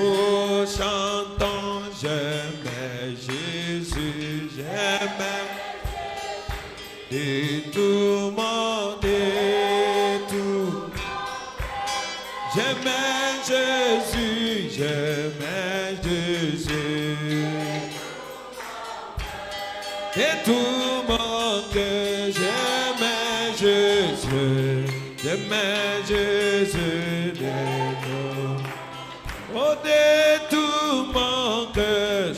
Oh, chantons, j'aimais Jésus, j'aimais et tout monde et tout. J'aimais Jésus, j'aimais Jésus et tout mon cœur, j'aimais Jésus, j'aimais Jésus de nous. Oh, de tout mon cœur,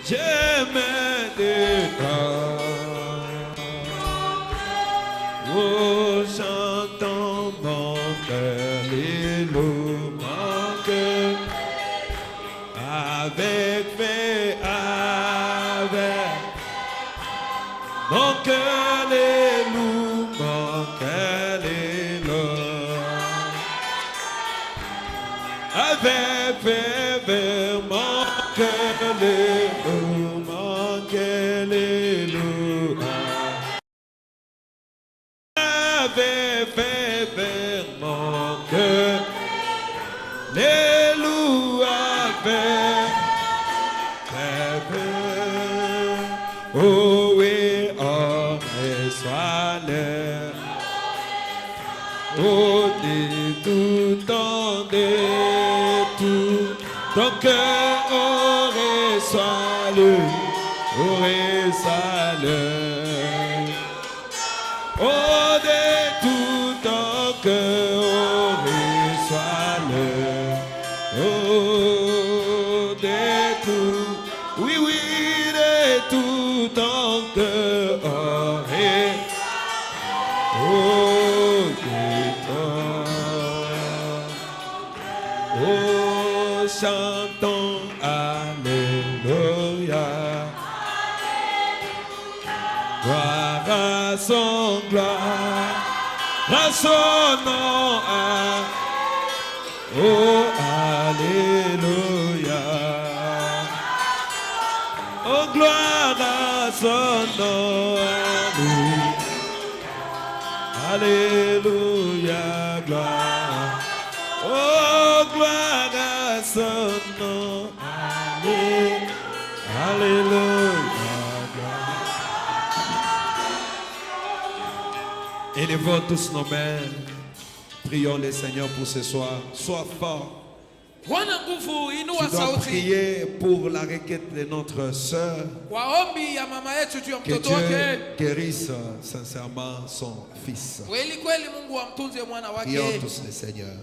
j'aimais de toi. Oh, chantons mon cœur, les loups, mon cœur, avec fait, avec mon cœur, les loups, mon cœur, les loups. Avec fait, mon cœur, les loups, mon cœur, les loups. Avec fait, mon cœur, les loups, avec fait. Oh oui, oh, et sois l'air. Oh, dis tout ton de tout ton cœur aurait salut, aurait salut. Oh, de tout ton cœur aurait salut. Oh, de tout, oui, oui, de tout ton cœur aurait. Oh, oh, chantons Alléluia. Gloire à son gloire, à son nom. Oh, Alléluia. Oh, gloire à son nom. Alléluia, gloire. Oh, gloire à son nom. Alléluia, gloire. Élevons tous nos mains. Prions le Seigneur pour ce soir. Sois fort. Tu dois prier pour la requête de notre sœur. Que Dieu guérisse sincèrement son fils. Prions tous le Seigneur.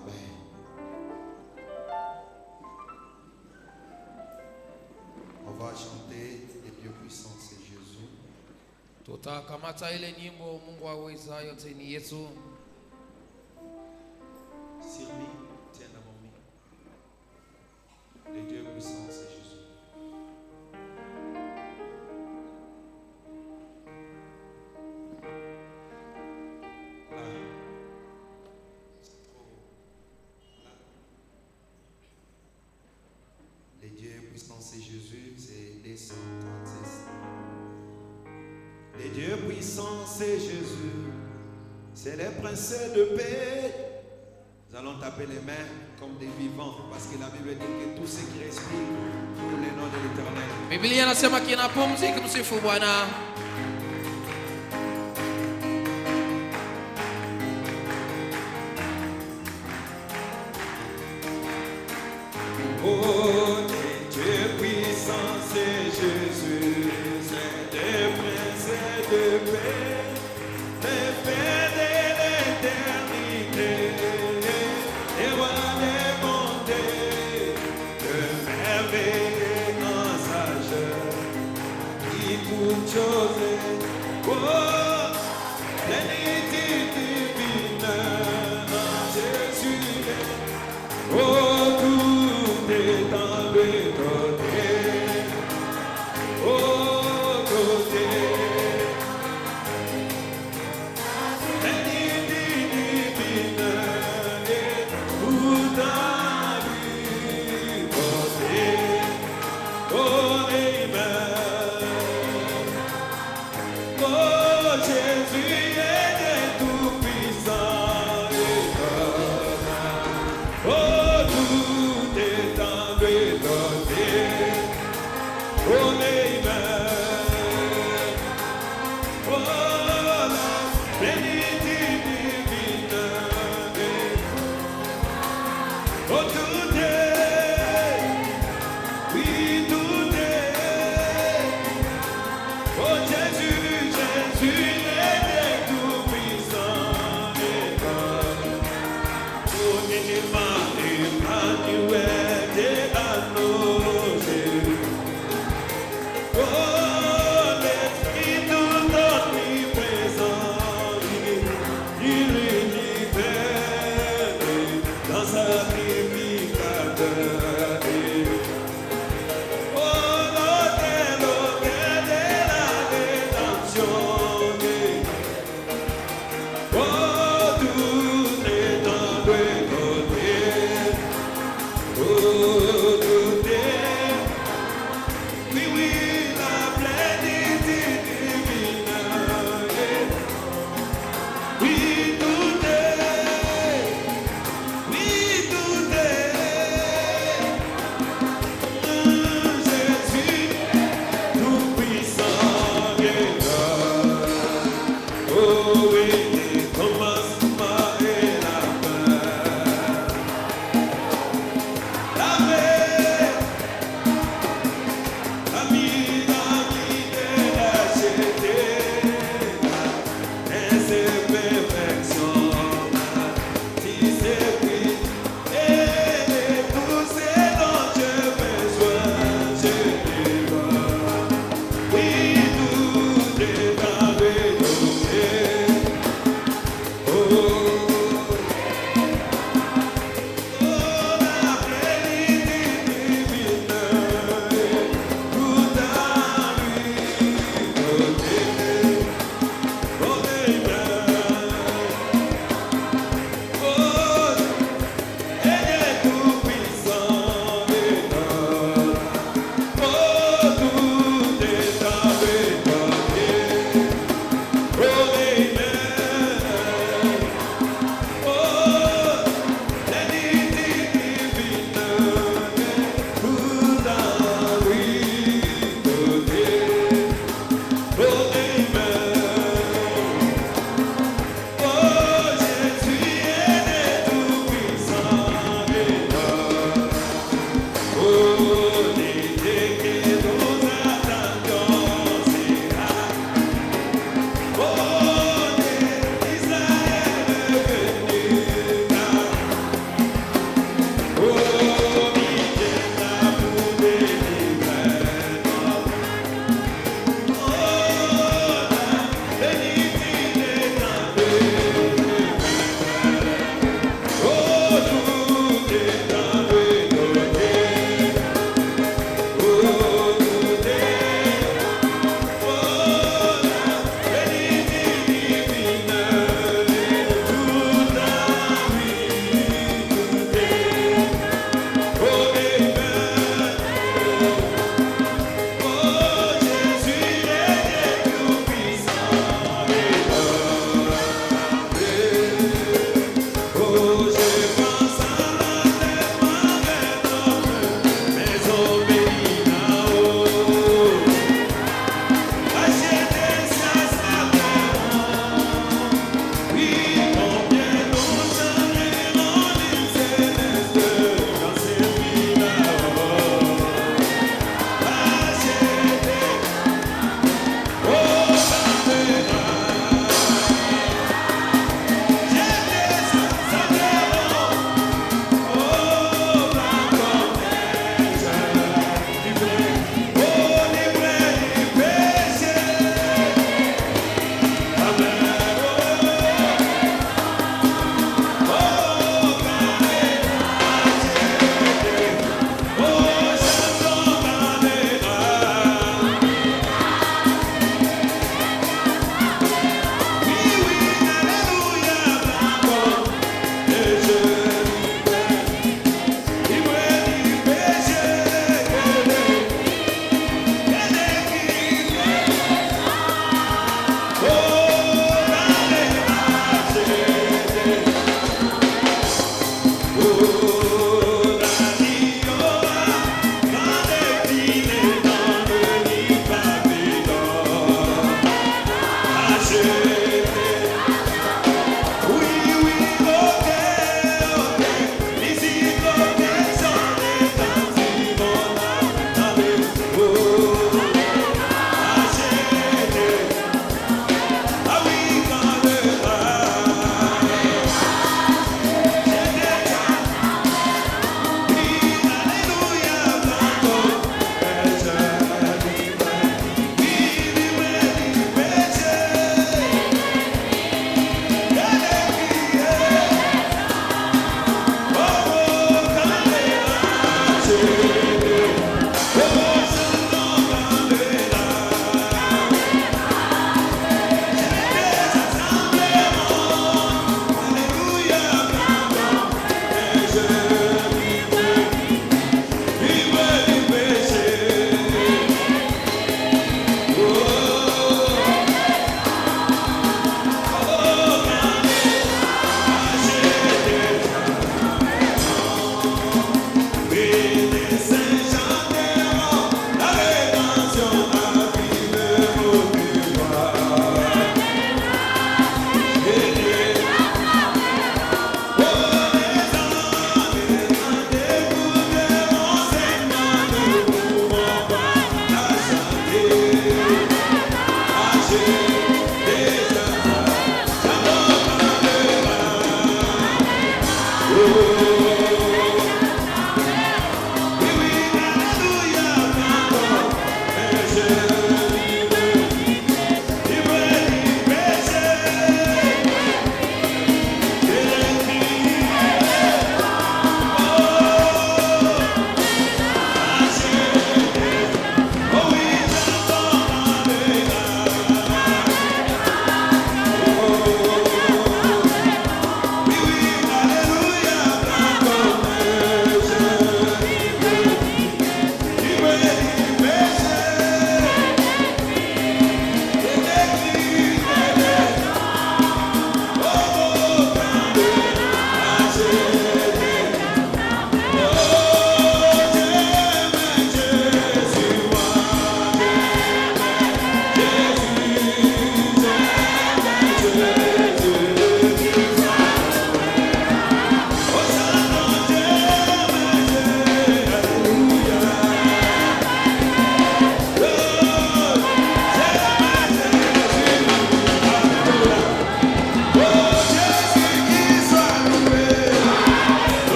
Amen. On va chanter les dieux puissants, c'est Jésus. Tutakamata ile nyimbo Mungu aweza yote ni Yesu. Sirmi, tiens dans mon micro. Les dieux puissants, c'est Jésus. Les dieux puissants, c'est Jésus, c'est les 136. Les dieux puissants, c'est Jésus, c'est les princes de paix. Nous allons taper les mains comme des vivants, parce que la Bible dit que tout ce qui respire pour le nom de l'Éternel. Biblia inasema kinapumzika msifu Bwana. Oh, les dieux puissants, c'est Jésus, c'est des princes de paix, les paix de l'éternité, les rois des bontés, de merveilleux en sagesse, qui toutes choses, oh, plénitude divine en Jésus, oh, tout est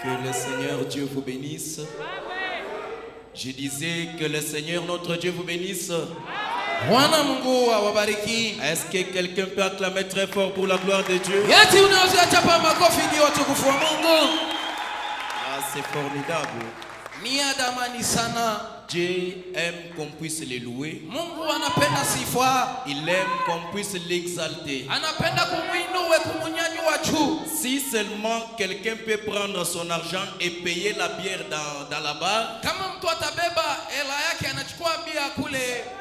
Que le Seigneur Dieu vous bénisse. Je disais que le Seigneur notre Dieu vous bénisse. Est-ce que quelqu'un peut acclamer très fort pour la gloire de Dieu? Ah, c'est formidable. Dieu aime qu'on puisse les louer. Il aime qu'on puisse l'exalter. Si seulement quelqu'un peut prendre son argent et payer la bière dans la bar,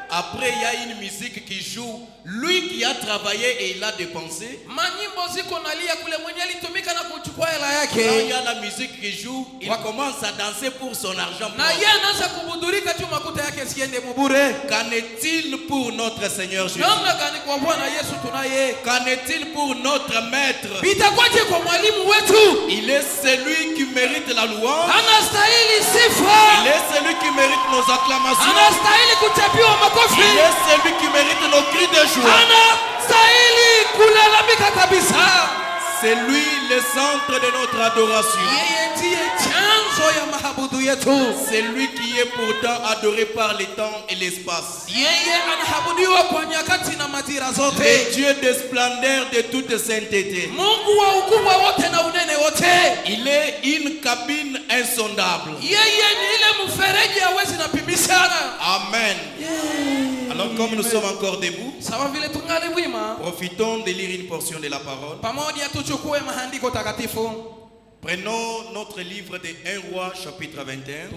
après il y a une musique qui joue, lui qui a travaillé et il a dépensé. Quand il y a la musique qui joue, il commence à danser pour son argent. Qu'en est-il pour notre Seigneur Jésus? Qu'en est-il pour notre Maître? Il est celui qui mérite la louange. Il est celui qui mérite nos acclamations. Il est celui qui mérite nos cris de joie. C'est lui le centre de notre adoration. C'est lui qui est pourtant adoré par les temps et l'espace. Le Dieu de splendeur de toute sainteté. Il est une cabine insondable. Amen. Alors comme nous sommes encore debout, profitons de lire une portion de la parole. Prenons notre livre de 1 Roi chapitre 21,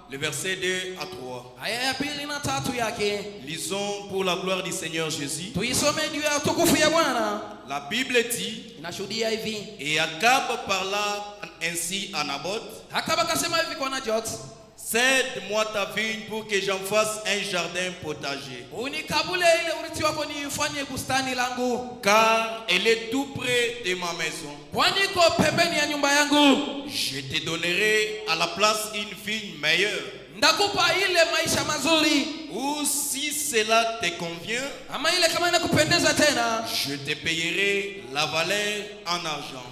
le verset 2 à 3. Lisons pour la gloire du Seigneur Jésus. La Bible dit, et Akab parla ainsi à Naboth: cède-moi ta vigne pour que j'en fasse un jardin potager. Car elle est tout près de ma maison. Je te donnerai à la place une vigne meilleure. Ou si cela te convient, je te payerai la valeur en argent.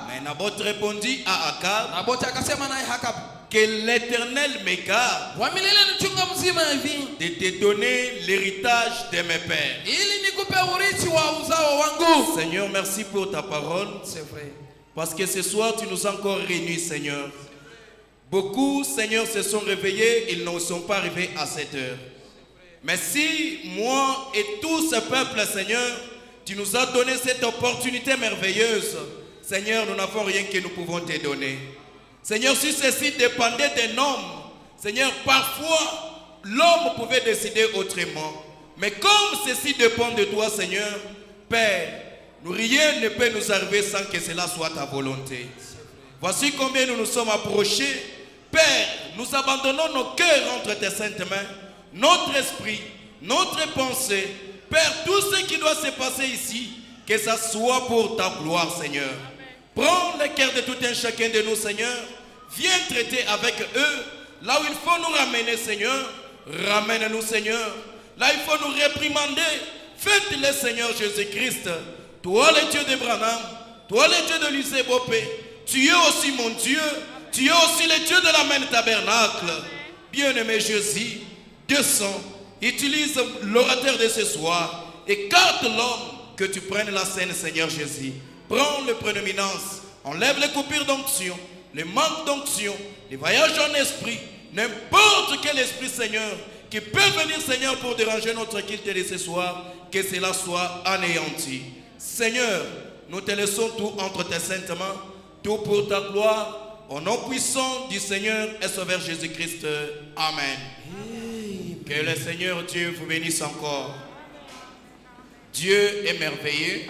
Mais Naboth répondit à Akab: que l'Éternel me garde de te donner l'héritage de mes pères. Seigneur, merci pour ta parole. Parce que ce soir tu nous as encore réunis, Seigneur. Beaucoup, Seigneur, se sont réveillés, ils ne sont pas arrivés à cette heure. Mais si moi et tout ce peuple, Seigneur, tu nous as donné cette opportunité merveilleuse, Seigneur, nous n'avons rien que nous pouvons te donner. Seigneur, si ceci dépendait d'un homme, Seigneur, parfois l'homme pouvait décider autrement. Mais comme ceci dépend de toi, Seigneur, Père, rien ne peut nous arriver sans que cela soit ta volonté. Voici combien nous nous sommes approchés. Père, nous abandonnons nos cœurs entre tes saintes mains, notre esprit, notre pensée. Père, tout ce qui doit se passer ici, que ça soit pour ta gloire, Seigneur. Prends le cœur de tout un chacun de nous, Seigneur. Viens traiter avec eux. Là où il faut nous ramener, Seigneur, ramène-nous, Seigneur. Là où il faut nous réprimander, faites-le, Seigneur Jésus-Christ. Toi, le Dieu d'Abraham, toi, le Dieu de Lycée Bopé, tu es aussi mon Dieu. Tu es aussi le Dieu de la même tabernacle. Bien-aimé Jésus, descends, utilise l'orateur de ce soir. Écarte l'homme, que tu prennes la scène, Seigneur Jésus. Prends le prédominance, enlève les coupures d'onction, les manques d'onction, les voyages en esprit, n'importe quel esprit, Seigneur, qui peut venir, Seigneur, pour déranger notre culte de ce soir, que cela soit anéanti. Seigneur, nous te laissons tout entre tes saintes mains, tout pour ta gloire, au nom puissant du Seigneur et Sauveur Jésus-Christ. Amen. Que le Seigneur Dieu vous bénisse encore. Dieu est merveilleux.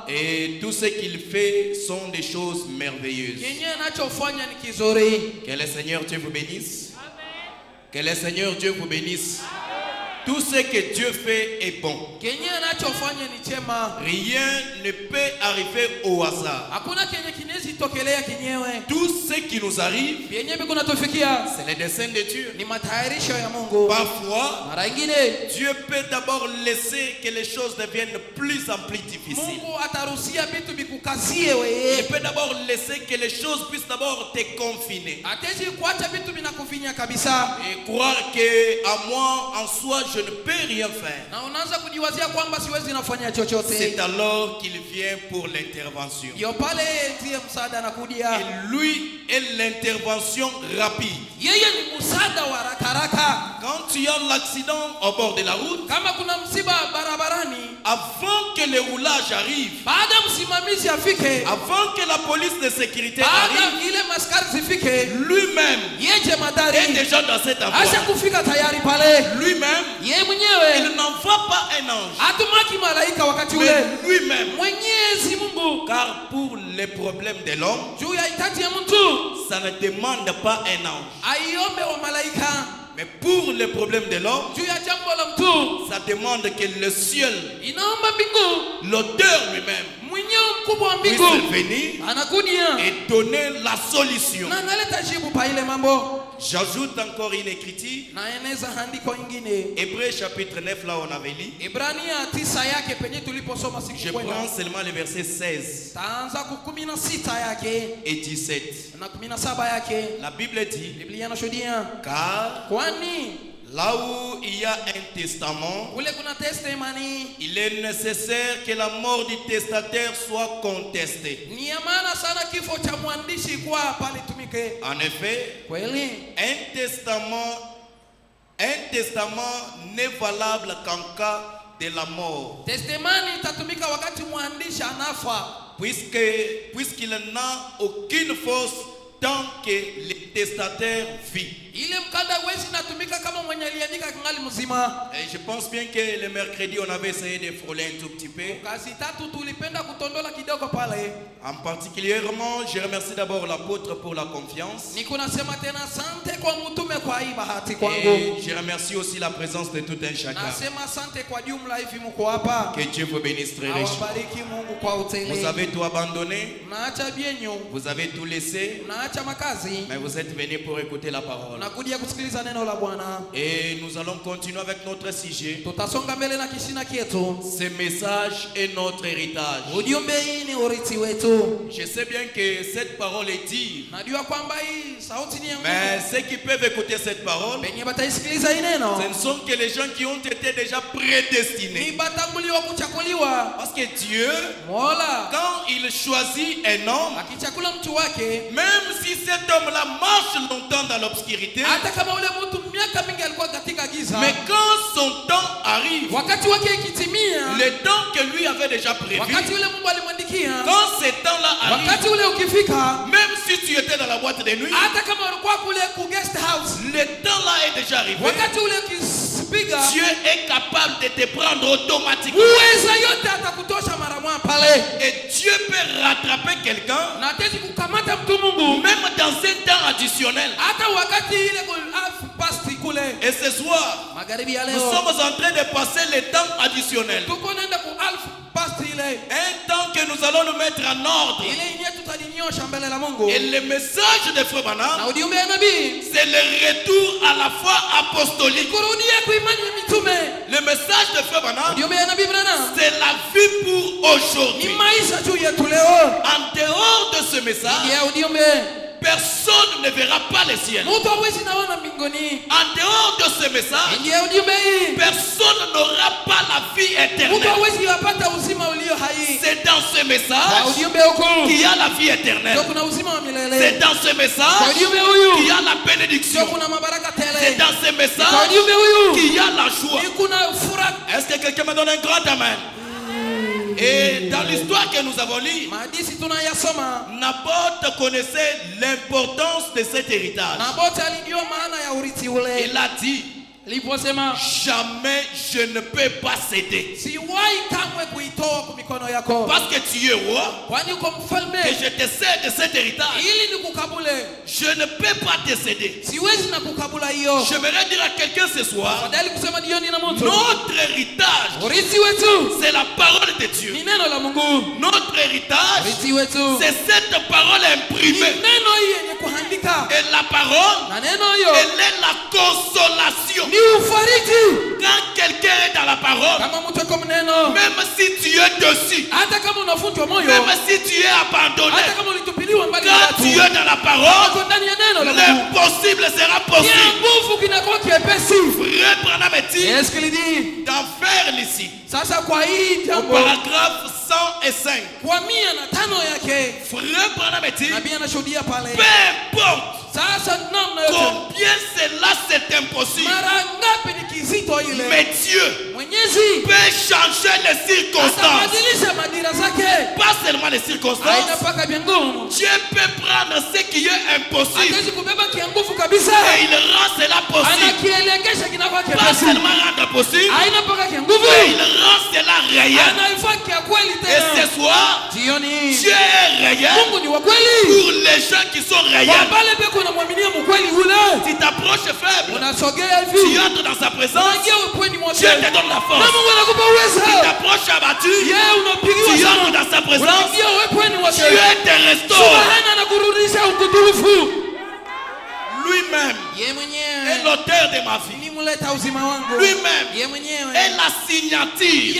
Et tout ce qu'il fait sont des choses merveilleuses. Que le Seigneur Dieu vous bénisse. Que le Seigneur Dieu vous bénisse. Tout ce que Dieu fait est bon. Rien ne peut arriver au hasard. Tout ce qui nous arrive, c'est le dessein de Dieu. Parfois, Dieu peut d'abord laisser que les choses deviennent de plus en plus difficiles. Il peut d'abord laisser que les choses puissent d'abord te confiner. Et croire qu'à moi, en soi, je ne peux rien faire. C'est alors qu'il vient pour l'intervention. Et lui est l'intervention rapide. Quand tu as l'accident au bord de la route, avant que le roulage arrive, avant que la police de sécurité arrive, lui-même est déjà dans cette affaire. Lui-même, il n'envoie pas un ange, mais lui-même. Car pour les problèmes de l'homme, ça ne demande pas un ange. Mais pour les problèmes de l'homme, ça demande que le ciel, l'auteur lui-même, puisse venir et donner la solution. J'ajoute encore une écriture. Hébreux chapitre 9, là on avait lu. Je prends seulement les versets 16 et 17. La Bible dit, car là où il y a un testament, il est nécessaire que la mort du testataire soit contestée. En effet, un testament n'est valable qu'en cas de la mort, puisqu'il n'a aucune force tant que le testataire vit. Et je pense bien que le mercredi on avait essayé de frôler un tout petit peu. En particulièrement, je remercie d'abord l'apôtre pour la confiance. Et je remercie aussi la présence de tout un chacun. Que Dieu vous bénisse très richement. Vous avez tout abandonné, vous avez tout laissé, mais vous êtes venus pour écouter la parole. Et nous allons continuer avec notre sujet. Ce message est notre héritage. Je sais bien que cette parole est dure, mais ceux qui peuvent écouter cette parole, ce ne sont que les gens qui ont été déjà prédestinés. Parce que Dieu, quand il choisit un homme, même si cet homme-là marche longtemps dans l'obscurité, mais quand son temps arrive, le temps que lui avait déjà prévu, quand ce temps-là arrive, même si tu étais dans la boîte de nuit, le temps-là est déjà arrivé. Dieu est capable de te prendre automatiquement. Et Dieu peut rattraper quelqu'un même dans un temps additionnel. Et ce soir, nous sommes en train de passer le temps additionnel. Un temps que nous allons nous mettre en ordre. Et le message de Frère Branham, c'est le retour à la foi apostolique. Le message de Frère Branham, c'est la vie pour aujourd'hui. En dehors de ce message, personne ne verra pas le ciel. En dehors de ce message, personne n'aura pas la vie éternelle. C'est dans ce message qu'il y a la vie éternelle. C'est dans ce message qu'il y a la bénédiction. C'est dans ce message qu'il y a la joie. Est-ce que quelqu'un me donne un grand amen? Et dans l'histoire que nous avons lue, Naboth connaissait l'importance de cet héritage. Il a dit, jamais je ne peux pas céder. Parce que tu es roi, que je te cède de cet héritage. Je ne peux pas te céder. J'aimerais dire à quelqu'un ce soir, notre héritage, c'est la parole de Dieu. Notre héritage, c'est cette parole imprimée. Et la parole, elle est la consolation. Quand quelqu'un est dans la parole, même si tu es dessus, même si tu es abandonné, quand tu es dans la parole, l'impossible sera possible. Frère Branham dit d'en faire ici. Au paragraphe 105. Frère Branham dit, peu importe combien cela c'est impossible, mais Dieu peut changer les circonstances. Pas seulement les circonstances. Dieu peut prendre ce qui est impossible et il rend cela possible. Pas seulement rendre possible, mais il rend cela réel. Et ce soir, Dieu est réel pour les gens qui sont réels. Si tu t'approches faible, tu entres dans sa présence, Dieu te donne la force. Si tu t'approches abattu, tu entres dans sa présence, Dieu te restaure. Lui-même est l'auteur de ma vie. Lui-même est la signature.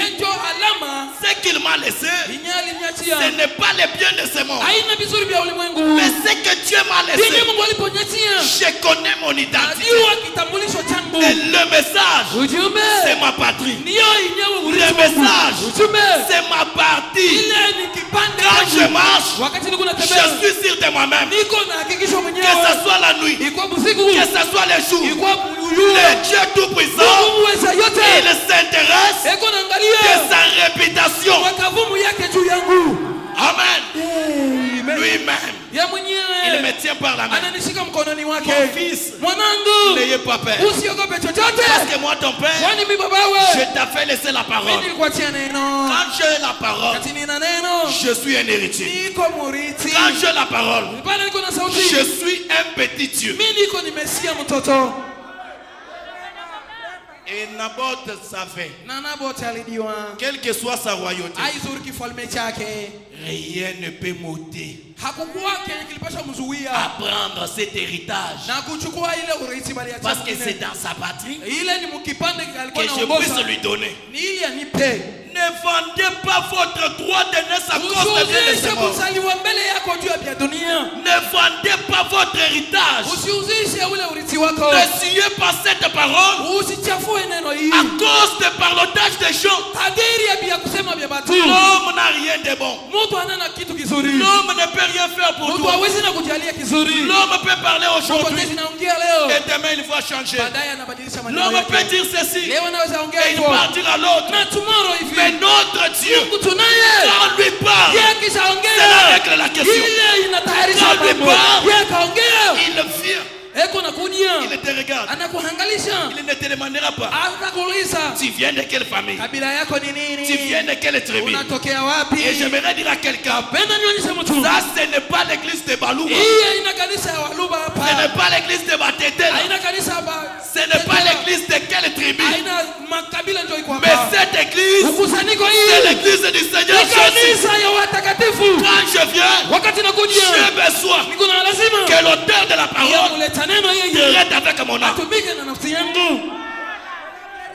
Ce qu'il m'a laissé, ce n'est pas les biens de ce monde, mais ce que Dieu m'a laissé. Je connais mon identité. Et le message, c'est ma patrie. Le message, c'est ma partie. Quand je marche, je suis sûr de moi-même. Que ce soit la nuit, que ce soit les jours, le Dieu Tout-Puissant, il s'intéresse de sa réputation. Amen. Lui-même, il me tient par la main. Mon fils, n'ayez pas peur. Parce que moi, ton père, je t'ai fait laisser la parole. Quand j'ai la parole, je suis un héritier. Quand j'ai la parole, je suis un petit Dieu. Et Naboth savait, quelle que soit sa royauté, rien ne peut m'ôter à prendre cet héritage. Parce que c'est dans sa patrie que je puisse lui donner. Ne vendez pas votre droit de naissance à cause de Dieu de ce monde. Ne vendez pas votre héritage. Ne suivez pas cette parole à cause de parlotage des gens. L'homme n'a rien de bon. L'homme ne peut rien faire pour toi. L'homme peut parler aujourd'hui et demain il va changer. L'homme peut dire ceci et il va dire à l'autre. Mais notre Dieu, quand on lui parle, c'est la règle la question. Quand on lui parle, il vient. Il te regarde. Il ne te demandera pas. Tu viens de quelle famille? Tu viens de quelle tribu? Et j'aimerais dire à quelqu'un, ça ce n'est pas l'église de Balouba. Ce n'est pas l'église de Batétel. Ce n'est pas l'église de quelle tribu. Mais cette église, c'est l'église du Seigneur Jésus. Quand je viens, j'ai besoin que l'auteur de la parole traite avec mon âme.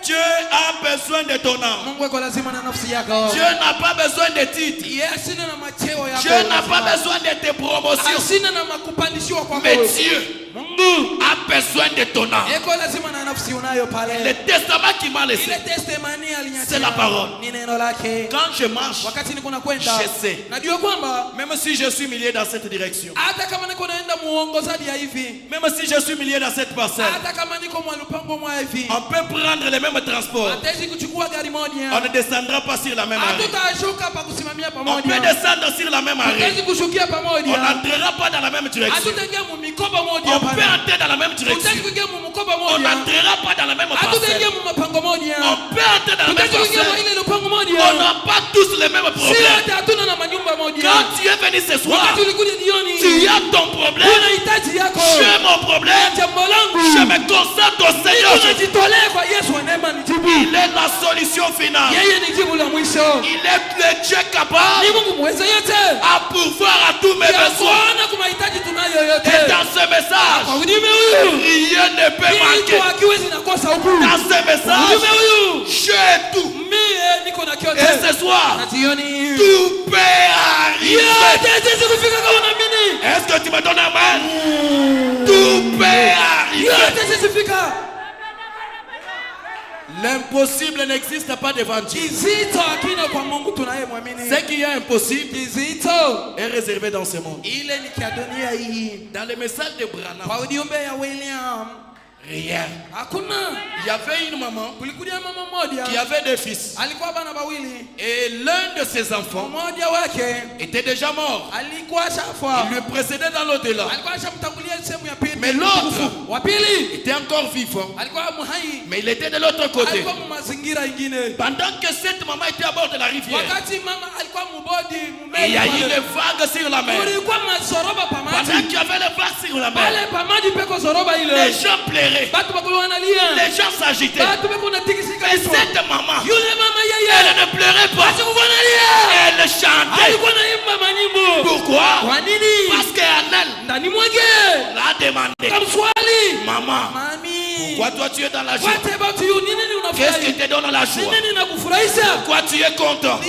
Dieu a besoin de ton âme. Dieu n'a pas besoin de titres. Dieu n'a pas besoin de tes promotions. Mais Dieu a besoin de ton âme. Le testament qu'il m'a laissé, c'est la parole. Quand je marche, je sais. Même si je suis millier dans cette direction, même si je suis millier dans cette parcelle, on peut prendre les mêmes transports. On ne descendra pas sur la même arrêt. On peut descendre sur la même arène. On n'entrera pas dans la même direction. On peut entrer dans la même direction. On n'entrera pas dans la même parcelle. On peut entrer dans la même parcelle. On n'a pas tous les mêmes problèmes. Quand tu es venu ce soir, tu as ton problème. J'ai mon problème. Je me concentre au Seigneur. Il est la solution finale. Il est le Dieu capable à pourvoir à tous mes besoins. Et dans ce message, rien ne peut manquer. Dans ce message, j'ai tout. Et ce soir, tout peut arriver. Est-ce que tu me donnes un main? Tout peut arriver. L'impossible n'existe pas devant Dieu. Ce qui est impossible est réservé dans ce monde. Dans le message de Branham, rien. Il y avait une maman qui avait deux fils. Et l'un de ses enfants était déjà mort. Il lui précédait dans l'au-delà. Mais l'autre était encore vivant. Mais il était de l'autre côté. Pendant que cette maman était à bord de la rivière, il y a eu des vagues sur la mer. Pendant qu'il y avait les vagues sur la mer, les gens pleuraient. Les gens s'agitaient. Mais cette maman, elle ne pleurait pas. Elle chantait. Pourquoi? Parce qu'en elle, elle a demandé: maman, pourquoi toi tu es dans la joie? Qu'est-ce qui te donne la joie? Pourquoi tu es content?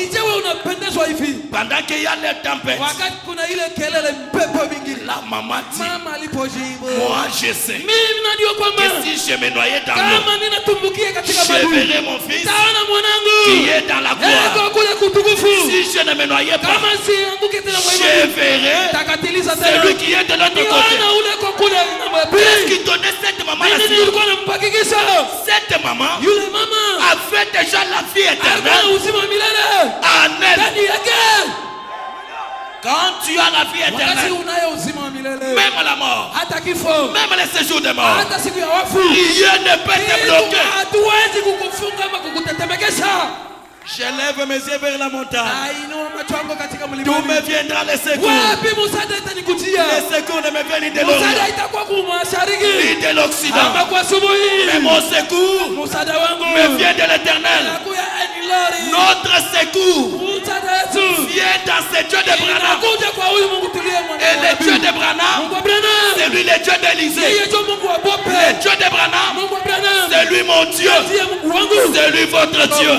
Pendant qu'il y a les tempêtes, la maman dit: moi je sais que si je me noyais dans l'eau, je verrai mon fils qui est dans la gloire. Si je ne me noyais pas, je verrai celui qui est de l'autre côté. Qu'est-ce qui donnait cette maman la signification? Cette maman avait déjà la vie éternelle en elle. Quand tu as la vie éternelle, même la mort, même les séjours de mort, rien ne peut te bloquer. J'élève mes yeux vers la montagne. D'où me viendra le secours? Le secours ne me vient ni de l'Orient ni de l'Occident. Mais mon secours me vient de l'Éternel. Notre secours vient dans ce Dieu de Branham. Et le Dieu de Branham, c'est lui le Dieu d'Élysée. Le Dieu de Branham, c'est lui mon Dieu. C'est lui votre Dieu.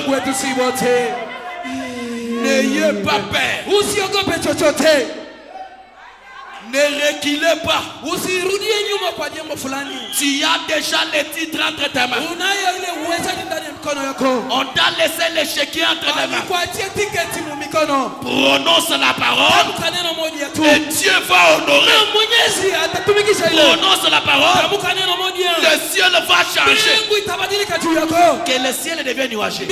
N'ayez pas peur. Ne reculez pas. Tu as déjà les titres entre tes mains. On t'a laissé l'échiquier entre tes mains. Prononce la parole et Dieu va honorer. Prononce la parole, le ciel va changer. Que le ciel devienne nuageux.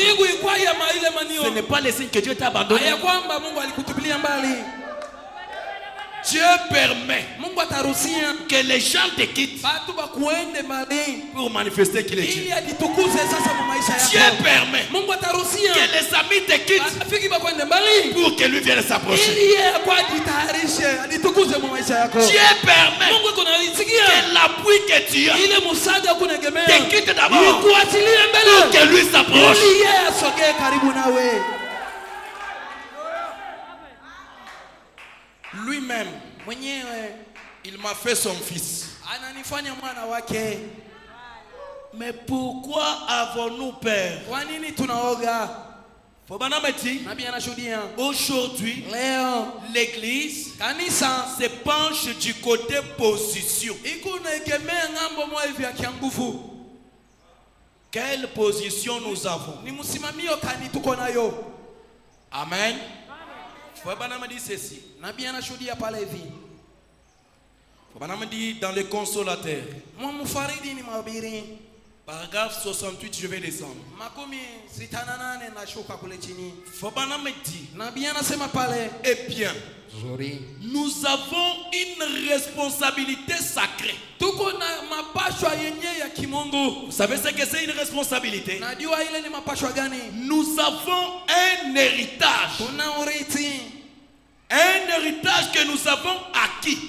Ce n'est pas le signe que Dieu t'a abandonné. Dieu permet que les gens te quittent pour manifester qu'il est Dieu. Dieu permet que les amis te quittent pour que lui vienne s'approcher. Dieu permet que l'appui que tu as te quitte d'abord pour que lui s'approche. Lui-même, il m'a fait son fils. Mais pourquoi avons-nous peur? Aujourd'hui, l'église se penche du côté position. Quelle position nous avons? Amen. Branham dit ceci. Branham dit dans le consolateur: Paragraphe 68, je vais descendre. Fobana me dit, eh bien, nous avons une responsabilité sacrée. Vous savez ce que c'est une responsabilité? Nous avons un héritage. Un héritage que nous avons acquis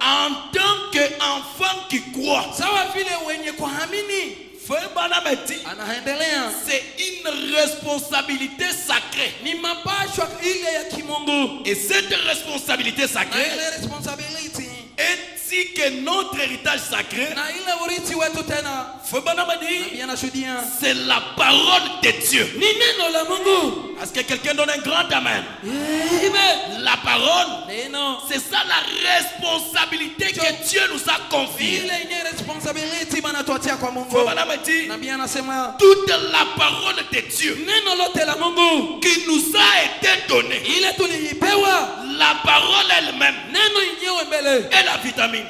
en tant qu'enfant qui croit. C'est une responsabilité sacrée. Et cette responsabilité sacrée ainsi que notre héritage sacré, c'est la parole de Dieu. Est-ce que quelqu'un donne un grand amen? La parole, c'est ça la responsabilité que Dieu nous a confiée. Toute la parole de Dieu qui nous a été donnée, la parole elle-même est la vitamine.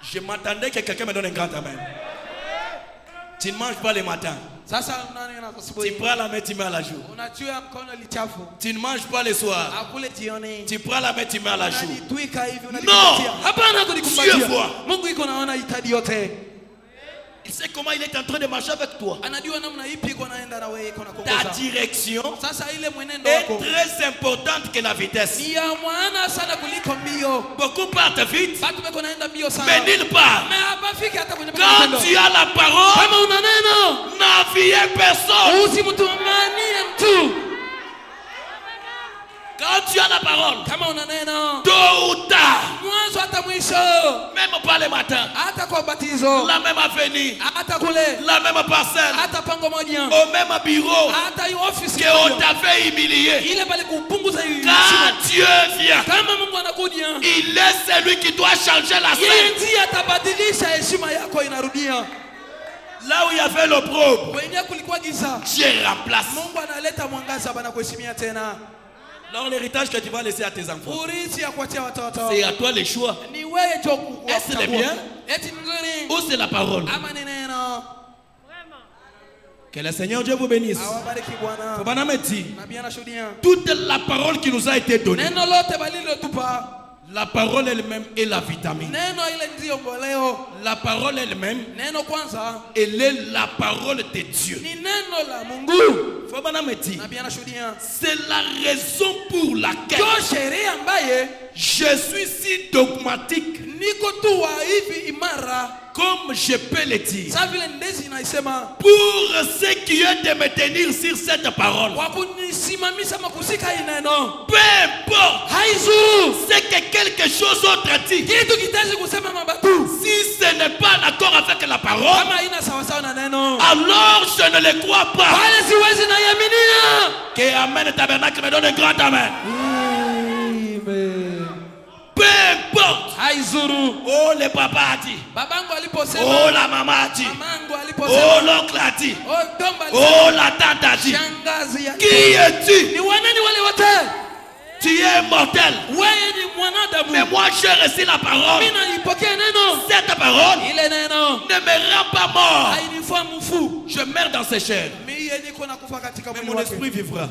Je m'attendais que quelqu'un me donne un grand amen. Tu ne manges pas le matin. Tu prends la main, tu mets à la joue. Tu ne manges pas le soir. Tu prends la main, tu mets à la joue. Non! Dieu voit. Il sait comment il est en train de marcher avec toi. Ta direction est très importante que la vitesse. Beaucoup partent vite, mais nulle part. Quand tu as la parole, n'enviez personne. Quand tu as la parole, tôt ou tard, même pas le matin, la même avenue, la même parcelle, au même bureau qu'on t'avait humilié, quand Dieu vient, il est celui qui doit changer la scène. Là où il y avait l'opprobre, Dieu remplace. Alors l'héritage que tu vas laisser à tes enfants, c'est à toi le choix. Est-ce le bien ou c'est la parole? Que le Seigneur Dieu vous bénisse. Toute la parole qui nous a été donnée, la parole elle-même est la vitamine. La parole elle-même, elle est la parole de Dieu. C'est la raison pour laquelle je suis si dogmatique, comme je peux le dire, pour ce qui est de me tenir sur cette parole. Peu importe ce que quelque chose autre dit, si ce n'est pas d'accord avec la parole, alors je ne le crois pas. Que Amen Tabernacle me donne un grand amen. Peu importe. Oh le papa a dit, oh la maman a dit, oh l'oncle a dit, oh la tante a dit. Qui es-tu? Tu es mortel. Mais moi j'ai reçu la parole. Cette parole ne me rend pas mort. Je meurs dans ses chairs, mais mon esprit vivra.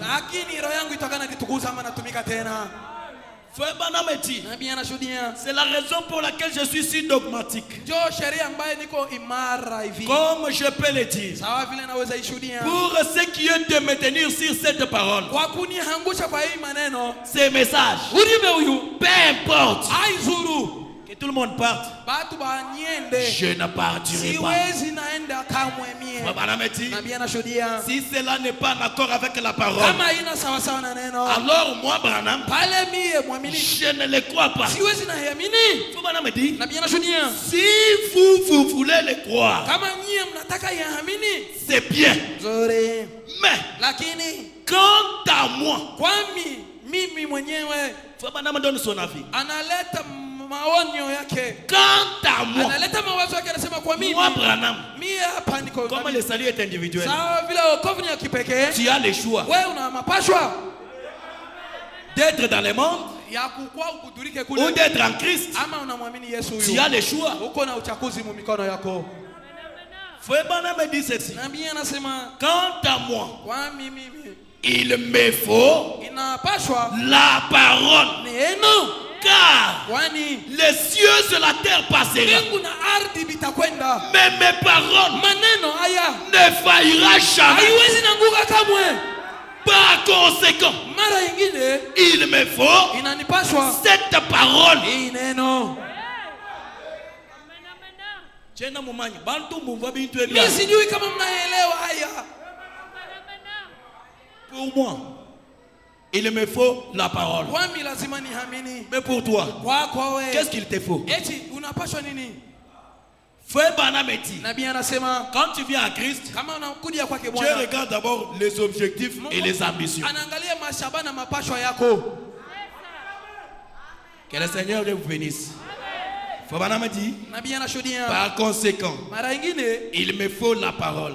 C'est la raison pour laquelle je suis si dogmatique. Comme je peux le dire, pour ce qui est de me tenir sur cette parole, ces messages, peu importe que tout le monde parte, je ne partirai pas. Si cela n'est pas en accord avec la parole, alors moi Branham, je ne le crois pas. Si vous voulez le croire, c'est bien. Mais quant à moi, Branham donne son avis. Quant à moi, moi Branham, comme le salut est individuel, tu as le choix d'être dans le monde ou d'être en Christ, tu as le choix. Frère Branham me dit ceci. Quant à moi, il me faut la parole. Car les cieux et la terre passeront, mais mes paroles ne faillira jamais. Par conséquent, il me faut cette parole. Pour moi, il me faut la parole. Mais pour toi, qu'est-ce qu'il te faut? Frère Branham dit, quand tu viens à Christ, tu regardes d'abord les objectifs et les ambitions. Que le Seigneur vous bénisse. Frère Branham dit, par conséquent, il me faut la parole.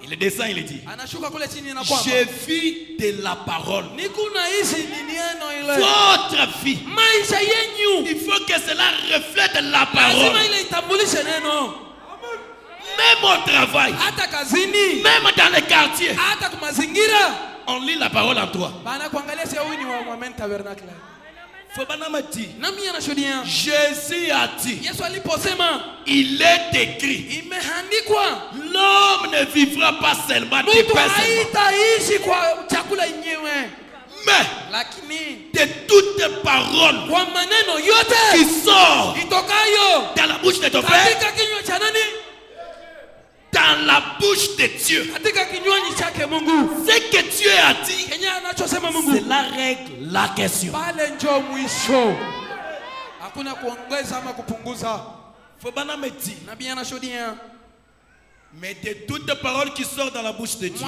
Il descend, il dit, je vis de la parole. Votre vie, il faut que cela reflète la parole. Même au travail, même dans les quartiers, on lit la parole en toi. Jésus a dit, il est écrit, l'homme ne vivra pas seulement du pain seulement, mais de toutes paroles qui sortent dans la bouche de ton Père, dans la bouche de Dieu. Ce que Dieu a dit, cela règle la question. Faut bien me dire, mais de toutes paroles qui sortent dans la bouche de Dieu,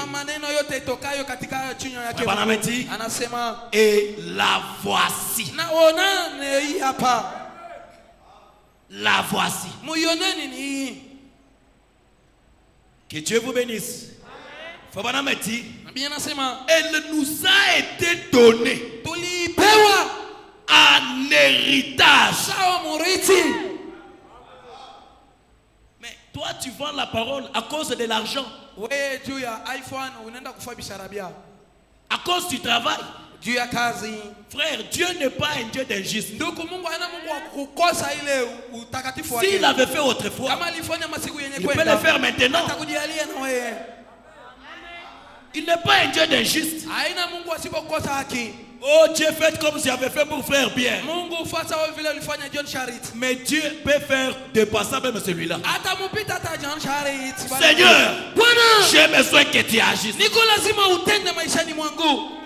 et la voici. La voici. Que Dieu vous bénisse. Elle nous a été donnée en héritage. Mais toi, tu vends la parole à cause de l'argent, à cause du travail. Frère, Dieu n'est pas un Dieu d'injuste. S'il avait fait autrefois, il peut le faire maintenant. Il n'est pas un Dieu d'injuste. Oh, Dieu fait comme si avait fait pour faire bien. Mais Dieu peut faire dépasser même celui-là. Seigneur, j'ai besoin que tu agisses.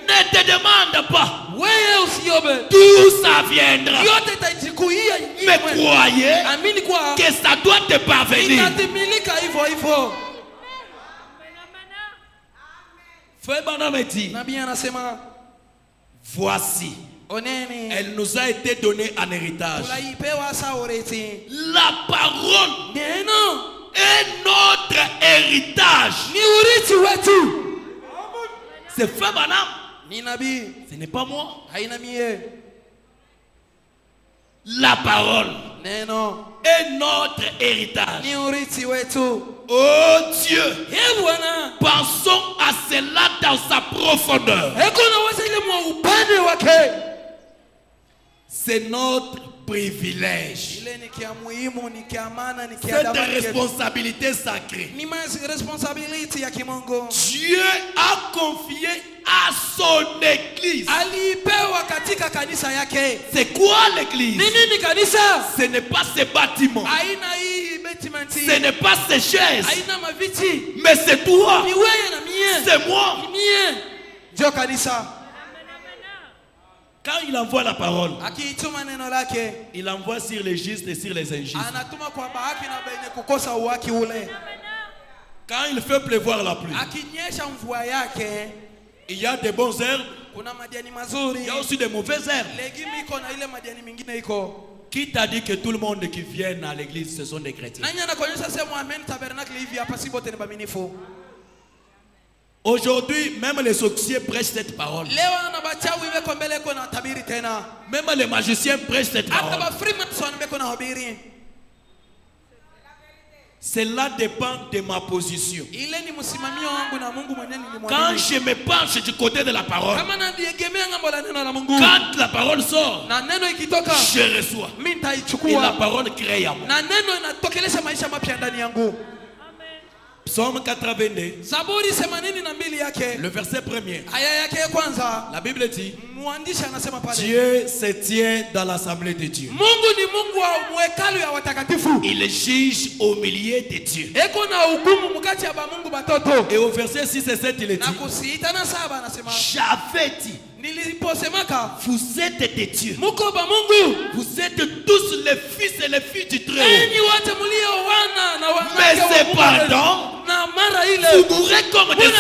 Ne te demande pas d'où ça viendra. Mais croyez que ça doit te parvenir. Frère Branham dit, voici, elle nous a été donnée en héritage. La parole est notre héritage. C'est Frère Branham. Ce n'est pas moi. La parole est notre héritage. Oh Dieu, pensons à cela dans sa profondeur. C'est notre privilège. Cette responsabilité sacrée. Dieu a confié à son église. C'est quoi l'église? Ce n'est pas ces bâtiments. Ce n'est pas ces chaises. Mais c'est toi. C'est moi. Quand il envoie la parole, il envoie sur les justes et sur les injustes. Quand il fait pleuvoir la pluie, il y a des bonnes herbes, il y a aussi des mauvaises herbes. Qui t'a dit que tout le monde qui vient à l'église, ce sont des chrétiens? Aujourd'hui, même les sorciers prêchent cette parole. Même les magiciens prêchent cette parole. Cela dépend de ma position. Quand je me penche du côté de la parole, quand la parole sort, je reçois. Et la parole crée à moi. Psaume 82, le verset 1er. La Bible dit, Dieu se tient dans l'assemblée de Dieu. Il juge au milieu de Dieu. Et au verset 6 et 7, il est dit, j'avais dit, vous êtes des dieux. Vous êtes tous les fils et les filles du Très-Haut. Mais cependant, vous mourrez comme des hommes.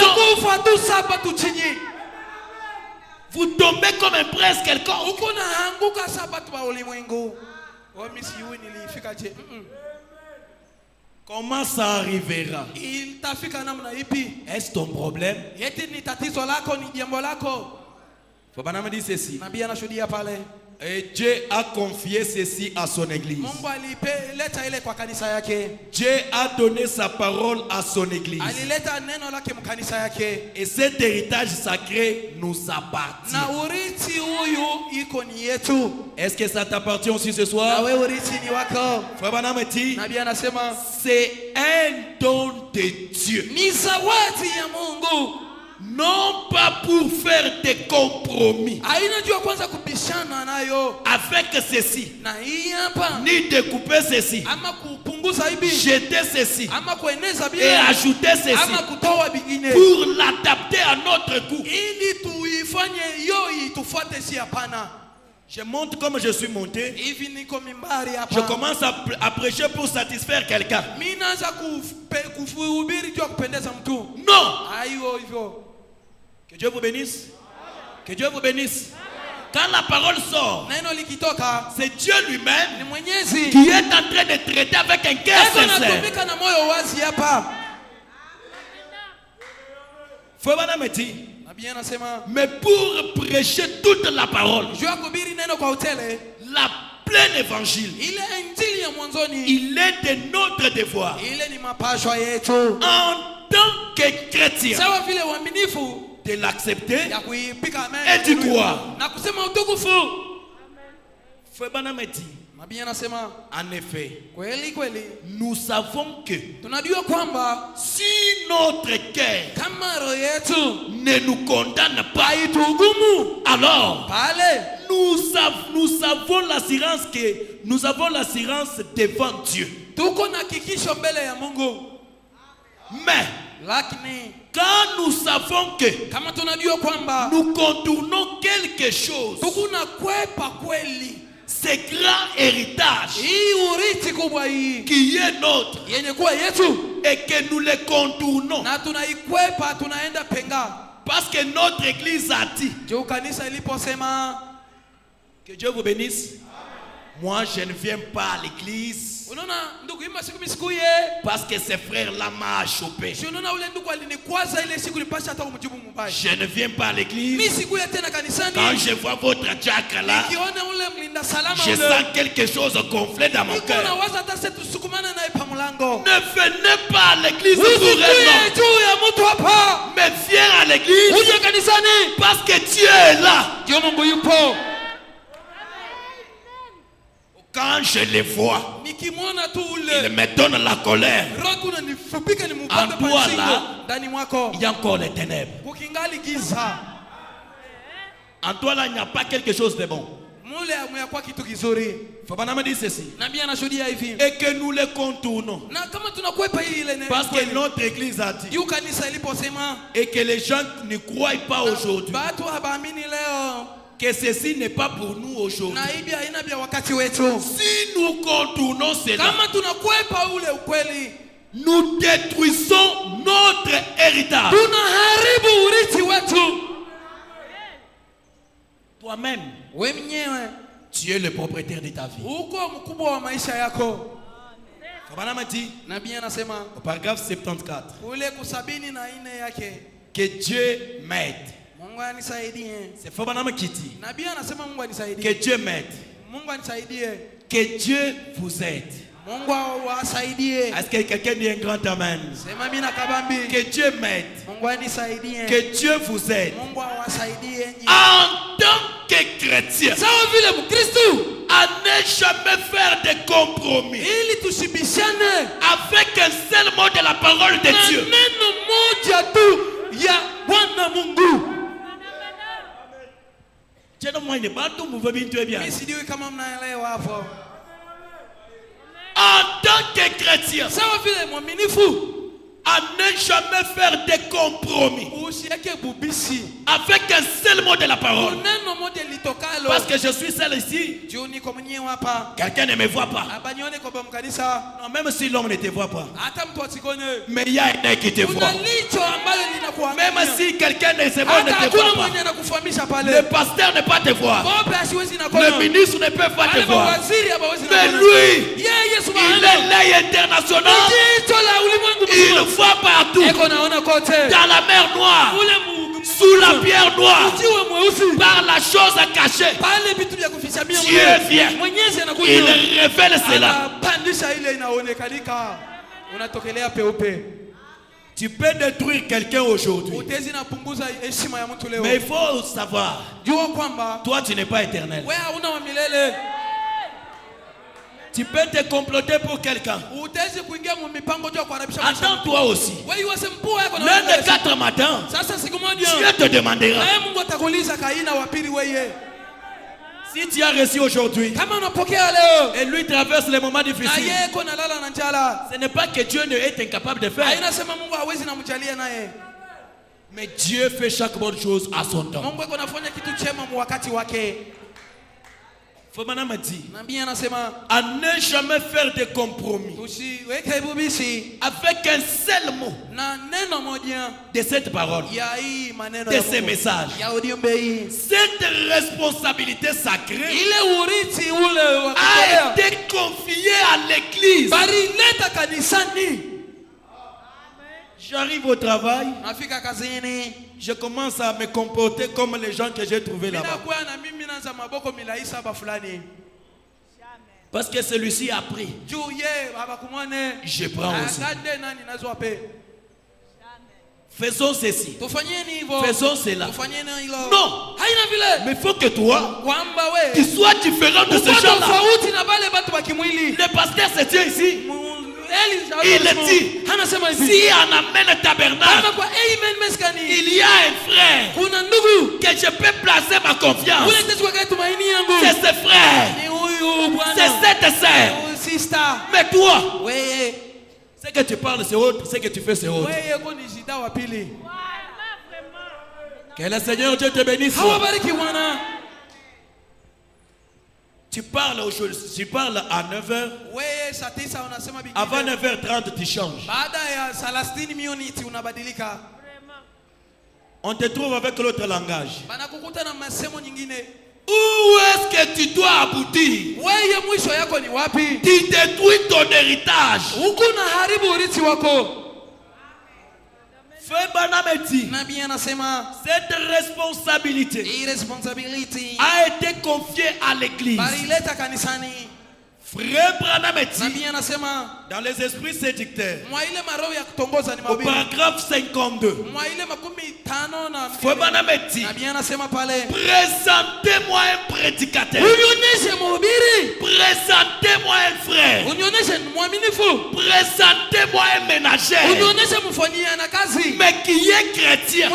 Vous tombez comme un prince quelconque. Comment ça arrivera? Est-ce ton problème? Faut pas me dire ceci. Et Dieu a confié ceci à son église. Dieu a donné sa parole à son église. Et cet héritage sacré nous appartient. Est-ce que ça t'appartient aussi ce soir? C'est un don de Dieu. Non pas pour faire des compromis avec ceci, ni découper ceci, jeter ceci et ajouter ceci pour l'adapter à notre goût. Je monte comme je suis monté. Je commence à prêcher pour satisfaire quelqu'un. Non. Que Dieu vous bénisse. Que Dieu vous bénisse. Quand la parole sort, c'est Dieu lui-même qui est en train de traiter avec un cœur sincère. Faut pas me dire. Mais pour prêcher toute la parole, la pleine évangile, il est de notre devoir en tant que chrétien de l'accepter et d'y croire. En effet, nous savons que si notre cœur ne nous condamne pas, alors nous avons l'assurance que nous avons l'assurance devant Dieu. Mais quand nous savons que nous contournons quelque chose, ce grand héritage qui est notre et que nous le contournons parce que notre église a dit. Que Dieu vous bénisse. Moi je ne viens pas à l'église parce que ces frères-là m'ont chopé. Je ne viens pas à l'église quand je vois votre diacre là. Je sens quelque chose gonfler dans mon cœur. Ne venez pas à l'église pour un homme, mais viens à l'église parce que Dieu est là. Quand je les vois, ils me donnent la colère. En toi là, il y a encore les ténèbres. En toi là, il n'y a pas quelque chose de bon. Faut pas me dire ceci. Et que nous les contournons. Parce que notre église a dit. Et que les gens ne croient pas aujourd'hui. Que ceci n'est pas pour nous aujourd'hui. Si nous contournons cela, nous détruisons notre héritage. Toi-même, tu es le propriétaire de ta vie. Au paragraphe 74, Que Dieu m'aide. Mungu anisaidie. C'est Fabanama qui dit. Nabii anasema Mungu anisaidie. Que Dieu m'aide. Mungu anisaidie. Que Dieu vous aide. Mungu awasaidie. Est-ce que quelqu'un dit un grand amen? Sema mimi na kabambi. Que Dieu m'aide. Mungu anisaidie. Que Dieu vous aide. Mungu awasaidie. En tant que chrétien, sawa vile Mkristo, à ne jamais faire de compromis ili tusibishane avec un seul mot de la parole de Dieu. Neno moja tu ya Bwana Mungu. Mimi sijui kama mnaelewa hapo. En tant que chrétien, sawa vile mwaminifu, à ne jamais faire de compromis usiweke bubisi avec un seul mot de la parole. neno moja litokalo. Parce que je suis seul ici. Juu niko mwenyewe hapa. Quelqu'un ne me voit pas. Abanione kwa mkanisa. Non, même si l'homme ne te voit pas. Hata mtu asikone. Mais il y a un œil qui te voit. Kuna licho ambalo linakuangalia. Même si quelqu'un ne se voit, ne te voit pas. Mwenye anakufahamisha pale. Le pasteur ne peut pas te voir. Bope asiwezi na kono. Le ministre ne peut pas te voir. Waziri hawezi na Mais kono. lui, Yeye il est l'œil international. Licho la ulimwengu mzima. Il voit partout. Eko naona kote. Dans la mer Noire. Sous la pierre noire. Par la chose cachée. Dieu vient. Il révèle cela. Tu peux détruire quelqu'un aujourd'hui. Mais il faut savoir. Toi, tu n'es pas éternel. Tu peux te comploter pour quelqu'un. Attends toi aussi. L'un des 4 matins, Dieu te demandera. Si tu as reçu aujourd'hui et lui traverse les moments difficiles, ce n'est pas que Dieu ne est incapable de faire. Mais Dieu fait chaque bonne chose à son temps. À ne jamais faire de compromis avec un seul mot de cette parole, de ces messages. Cette responsabilité sacrée a été confiée à l'église. J'arrive au travail, je commence à me comporter comme les gens que j'ai trouvés là-bas. Parce que celui-ci a pris. Je prends aussi. Faisons ceci. Faisons cela. Non. Mais il faut que toi, tu sois différent de ces gens-là. Le pasteur se tient ici. Il dit, si on amène le tabernacle, il y a un frère que je peux placer ma confiance. C'est ce frère. C'est cette sœur. Mais toi, ce que tu parles c'est autre, ce que tu fais c'est autre. Que le Seigneur Dieu te bénisse. Tu parles aujourd'hui, tu parles à 9h. Avant 9h30, tu changes. On te trouve avec l'autre langage. Où est-ce que tu dois aboutir? Tu détruis ton héritage. Cette responsabilité a été confiée à l'église. Frère Branham dit dans les esprits séducteurs, au paragraphe 52, Frère Branham dit, présentez-moi un prédicateur, présentez-moi un frère, présentez-moi un ménagère, mais qui est chrétien,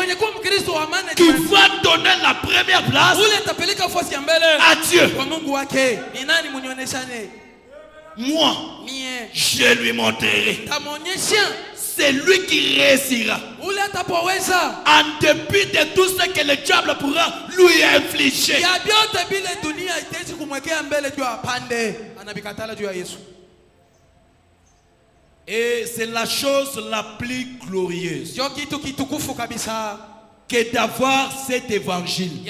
qui va donner la première place à Dieu. Moi, je lui montrerai. C'est lui qui réussira. En dépit de tout ce que le diable pourra lui infliger. Et c'est la chose la plus glorieuse que d'avoir cet évangile,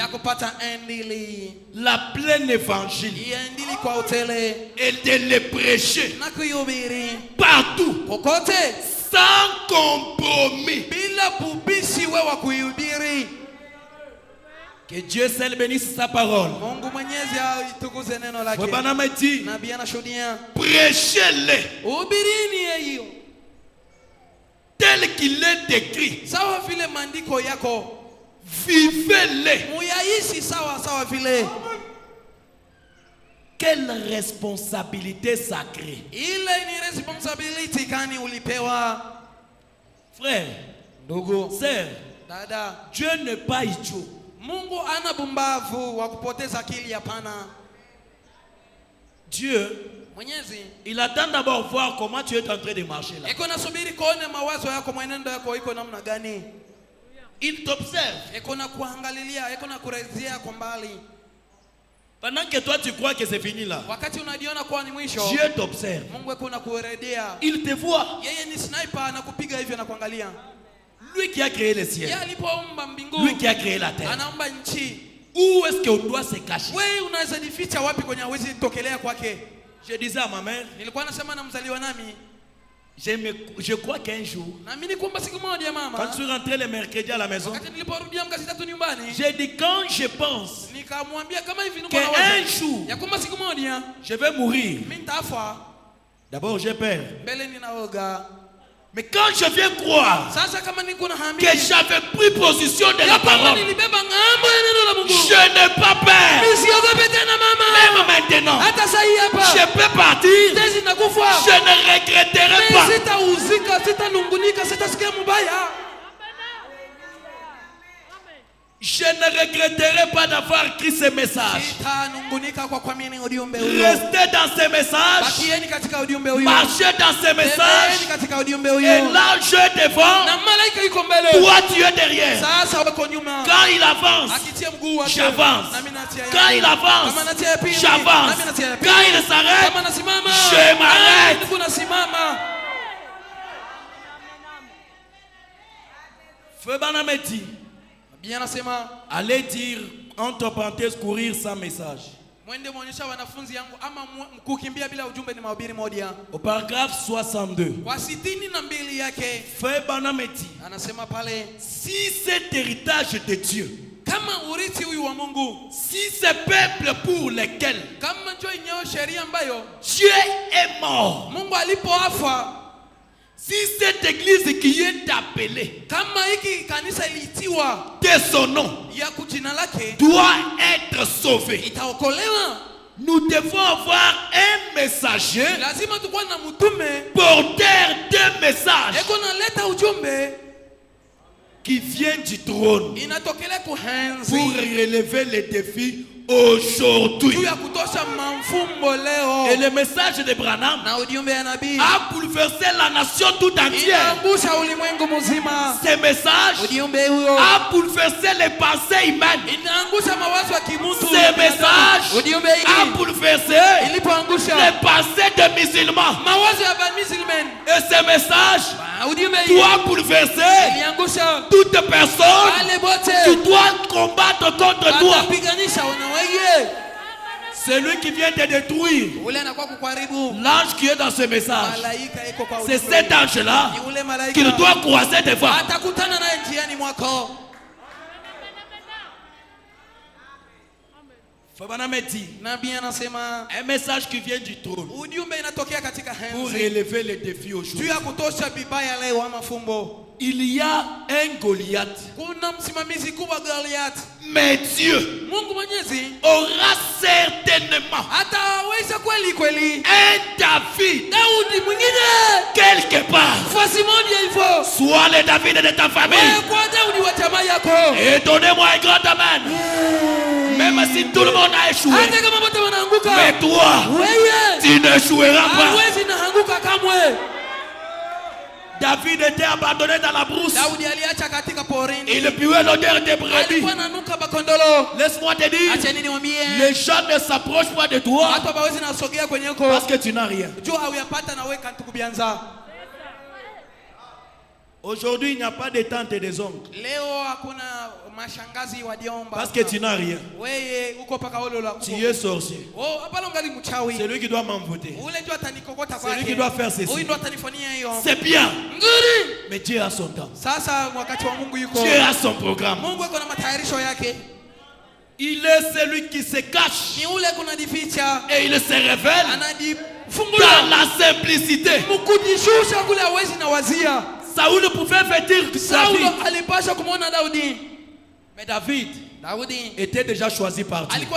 la pleine évangile, et de le prêcher partout, sans compromis. Bila bubishi wewe kuihubiri. Que Dieu seul bénisse sa parole. Mungu Mwenyezi aitukuze neno lake. Nabii anashuhudia. Prêchez-les. Hubirini hiyo. Tel qu'il est écrit. Sawa vile maandiko yako. Vivez-les. Muyaishi sawa sawa vile. Quelle responsabilité sacrée. Ile ni responsibility kani ulipewa. Frère, ndugu, sœur, dada, Dieu n'est pas idiot. Mungu ana bumbavu wa kupoteza akili, hapana. Dieu, Mwenyezi, il attend d'abord voir comment tu es en train de marcher là. Eko nasubiri kuone mawazo yako, mwenendo yako iko namna gani. Il t'observe. Eko na kuangalilia, eko na kurezea kwa mbali. Pendant que toi tu crois que c'est fini là, wakati unadiona kwa ni mwisho, Dieu t'observe. Mungu eko na kuredea. Il te voit. Yeye ni sniper, anakupiga hivyo na kuangalia. Lui qui a créé le ciel. Yeye alipoumba mbingu, lui qui a créé la terre. Anaumba nchi. Où est-ce qu'on doit se cacher? Wewe unaweza jificha wapi kwenye hawezi tokelea kwake? Je disais à ma mère, nilikuwa nasema na mzaliwa nami, je crois qu'un jour, quand je suis rentré le mercredi à la maison, j'ai dit quand je pense qu'un jour je vais mourir, d'abord j'ai peur. Mais quand je viens croire que j'avais pris position de la parole, je n'ai pas peur. Même maintenant, je peux partir. Je ne regretterai pas. Je ne regretterai pas d'avoir écrit ce message. Restez dans ce message. Marchez dans ce message. Et l'ange est devant. Toi tu es derrière. Quand il avance, j'avance. Quand il avance, j'avance. Quand il s'arrête, je m'arrête. Feu Banameti, allez dire entre parenthèses courir sans message. Au paragraphe 62, Feu Banameti, si cet héritage de Dieu, si ce peuple pour lequel Dieu est mort, si cette église qui est appelée de son nom doit être sauvée, nous devons avoir un messager porteur de messages qui vient du trône pour relever les défis aujourd'hui. Et le message de Branham a bouleversé la nation tout entière. Ce message a bouleversé les pensées humaines. Ce message a bouleversé les pensées des musulmans. Et ce message doit bouleverser toute personne qui doit combattre contre toi. Celui qui vient te détruire, l'ange qui est dans ce message, c'est cet ange-là qu'il doit croiser devant. Un message qui vient du trône pour relever les défis aujourd'hui. Il y a un Goliath, mais Dieu aura certainement un David quelque part. Soit le David de ta famille. Et donnez-moi un grand amen. Même si tout le monde a échoué, mais toi, tu n'échoueras pas. David était abandonné dans la brousse. Il puait l'odeur des brebis. Laisse-moi te dire, les gens ne s'approchent pas de toi parce que tu n'as rien. Aujourd'hui, il n'y a pas de tantes et des oncles. Parce que tu n'as rien. Tu es sorcier. C'est lui qui doit m'envoûter. C'est lui qui doit faire ceci. C'est bien. Mais Dieu a son temps. Dieu a son programme. Il est celui qui se cache. Et il se révèle dans la simplicité. Saoul pouvait vêtir David. Mais David était déjà choisi par Dieu.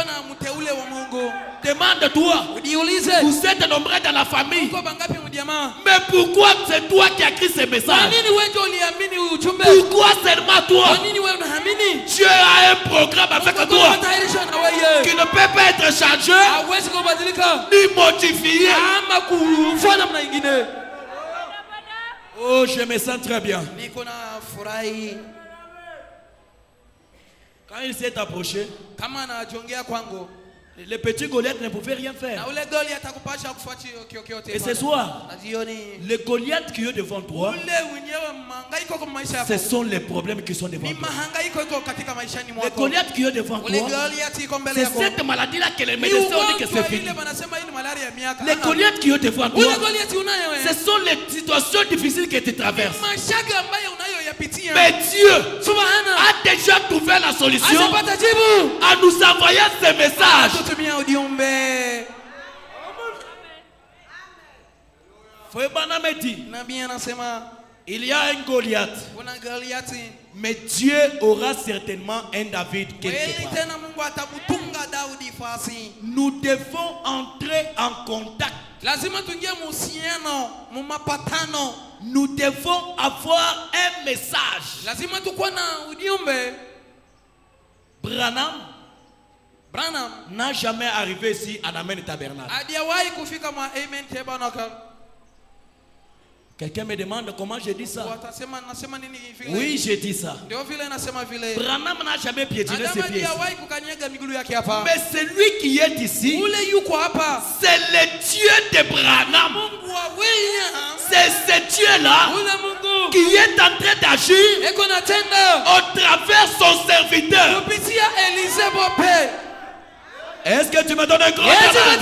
Demande-toi, vous êtes nombreux dans la famille. Mais pourquoi c'est toi qui as écrit ces messages? Pourquoi seulement toi? Dieu a un programme avec toi qui ne peut pas être changé ni modifié. Oh, je me sens très bien. Quand il s'est approché, le petit Goliath ne pouvait rien faire. Et ce soir, le Goliath qui est devant toi, ce sont les problèmes qui sont devant toi. Le Goliath qui est devant toi, c'est cette maladie-là que les médecins ont dit que c'est fini. Le Goliath qui est devant toi, ce sont les situations difficiles que tu traverses. Mais Dieu a déjà trouvé la solution en nous envoyant ce message. Il y a un Goliath, mais Dieu aura certainement un David quelque part. Nous devons entrer en contact. Nous devons avoir un message. Branham n'a jamais arrivé ici à Amen Tabernacle. Quelqu'un me demande comment je dis ça. Oui, je dis ça. Branham n'a jamais piétiné ses pieds. Mais celui qui est ici, c'est le Dieu de Branham. C'est ce Dieu-là qui est en train d'agir au travers son serviteur. Est-ce que tu me donnes un grand amen?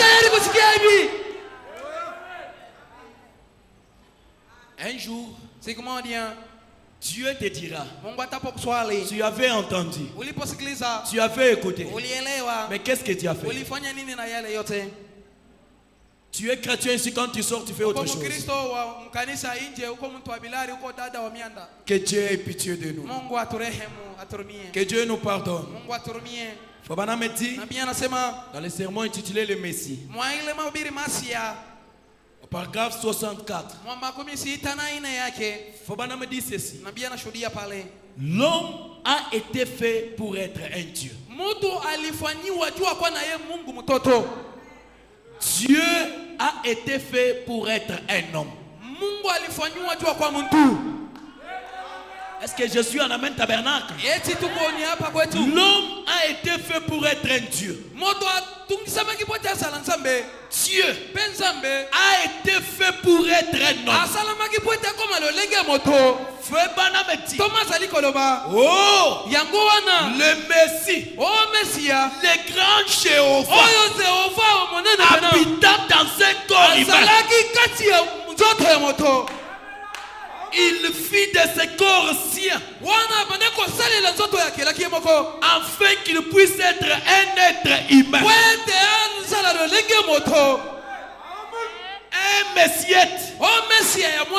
Un jour, Dieu te dira, tu avais entendu, tu avais écouté, mais qu'est-ce que tu as fait? Tu es chrétien ici, quand tu sors, tu fais autre chose. Que Dieu ait pitié de nous. Que Dieu nous pardonne. Fabana me dit, dans le sermon intitulé Le Messie, paragraphe 64, Fabana me dit ceci: l'homme a été fait pour être un Dieu. Dieu a été fait pour être un homme. Est-ce que je suis en Amen Tabernacle? L'homme a été fait pour être un Dieu. Dieu a été fait pour être un homme. Oh, le Messie, le grand Jéhovah, habitant dans un corps humain, il fit de ce corps sien afin qu'il puisse être un être humain. Un Messiette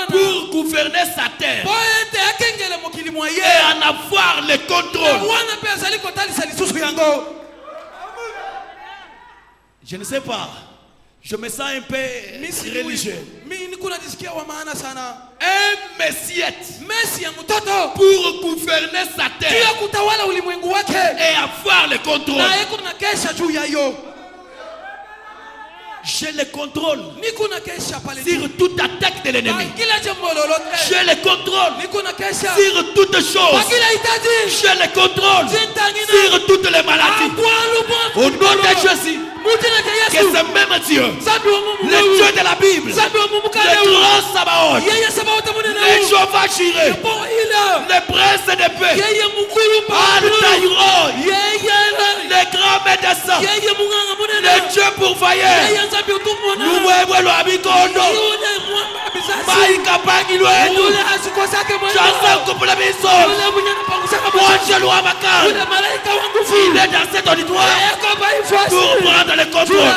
pour gouverner sa terre et en avoir le contrôle. Je ne sais pas. Je me sens un peu religieux. Un Messiette pour gouverner sa terre et avoir le contrôle. J'ai le contrôle sur toute attaque de l'ennemi. J'ai le contrôle sur toutes choses. J'ai le contrôle sur toutes les maladies. Au nom de Jésus, que ce même Dieu, le Dieu de la Bible, le grand Sabaoth, le Jéhovah Jireh, le prince de paix, Al-Taïroi, le grand médecin, le Dieu pourvoyeur, nous le Abikondo, Maïka Pagilouenou, Chanson Couple Bison, Mwanje Louamaka, il est dans cet auditoire pour prendre le contrôle.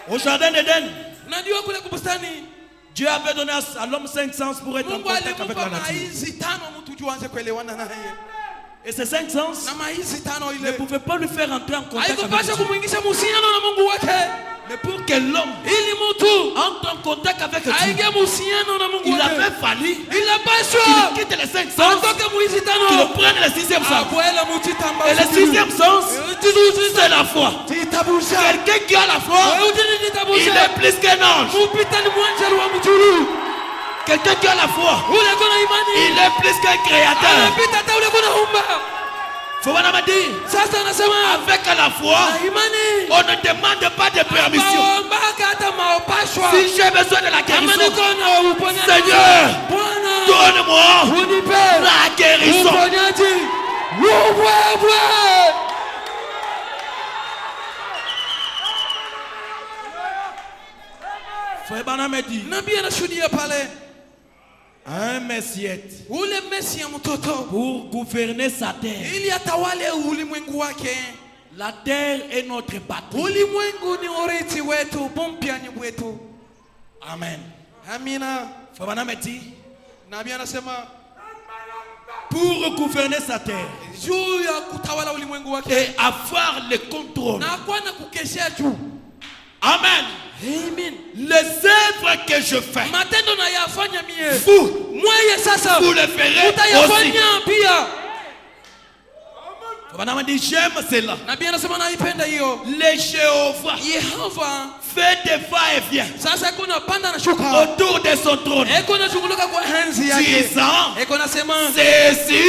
Au jardin d'Éden, Dieu avait donné à l'homme 5 sens pour être en contact avec la nature. Et ces 5 sens ne pouvaient pas lui faire entrer en contact avec Dieu. Mais pour que l'homme entre en contact avec Dieu, il avait fallu qu'il quitte les 5 sens, qu'il prenne le 6e sens. Et le 6e sens, c'est la foi. Quelqu'un qui a la foi, il est plus qu'un ange. Quelqu'un qui a la foi, il est plus qu'un créateur. Avec la foi, on ne demande pas de permission. Si j'ai besoin de la guérison, Seigneur, donne-moi la guérison. Frère Branham me dit, un Messiette pour gouverner sa terre. La terre est notre patrie. Amen. Frère Branham me dit, pour gouverner sa terre et avoir le contrôle. Amen. Les œuvres que je fais, vous le ferez aussi. Madame dit j'aime cela. Le Jéhovah fait des va-et-vient autour de son trône, disant ceux-ci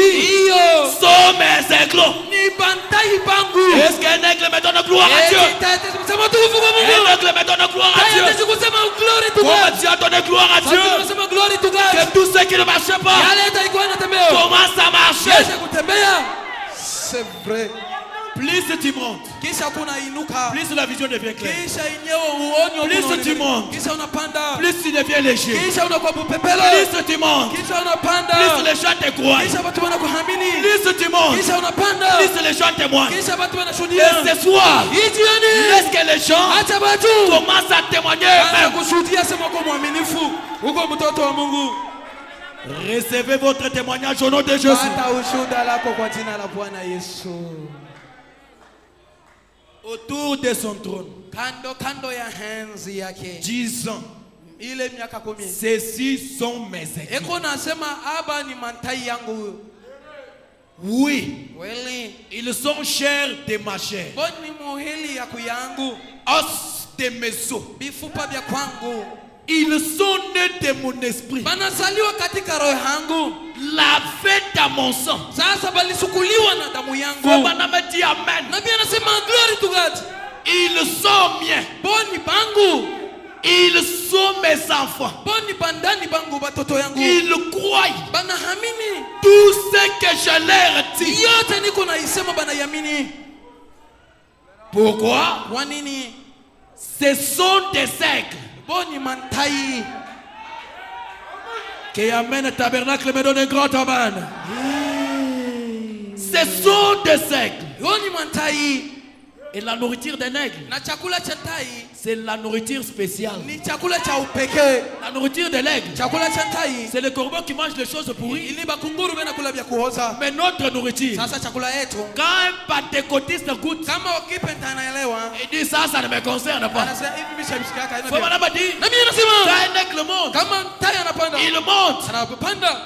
sont mes éclats. Est-ce qu'un aigle me donne gloire à Dieu? Un aigle me donne gloire à Dieu. Comment tu as donné gloire à Dieu? Que tous ceux qui ne marchaient pas commencent à marcher. C'est vrai. Plus tu montes, plus la vision devient claire. Plus tu montes, plus tu deviens léger. Plus tu montes, plus les gens te croient. Plus tu montes, plus les gens témoignent. Et ce soir, est-ce que les gens commencent à témoigner eux-mêmes? Recevez votre témoignage au nom de Jésus. Autour de son trône, disant, ceux-ci sont mes éclats. Oui, ils sont chairs de ma chair, os de mes os. Ils sont nés de mon esprit, lavés dans mon sang. Faut me dire amen. Ils sont miens. Ils sont mes enfants. Ils croient tout ce que je leur dis. Pourquoi? Ce sont des aigles. Qui amène tabernacle me donne un grand amen. Ce sont des aigles. Et la nourriture d'un aigle, c'est la nourriture spéciale. La nourriture de l'aigle, c'est le corbeau qui mange les choses pourries. Mais notre nourriture, quand un pentecôtiste goûte, il dit ça ne me concerne pas. Faut dit, quand un aigle monte, il monte,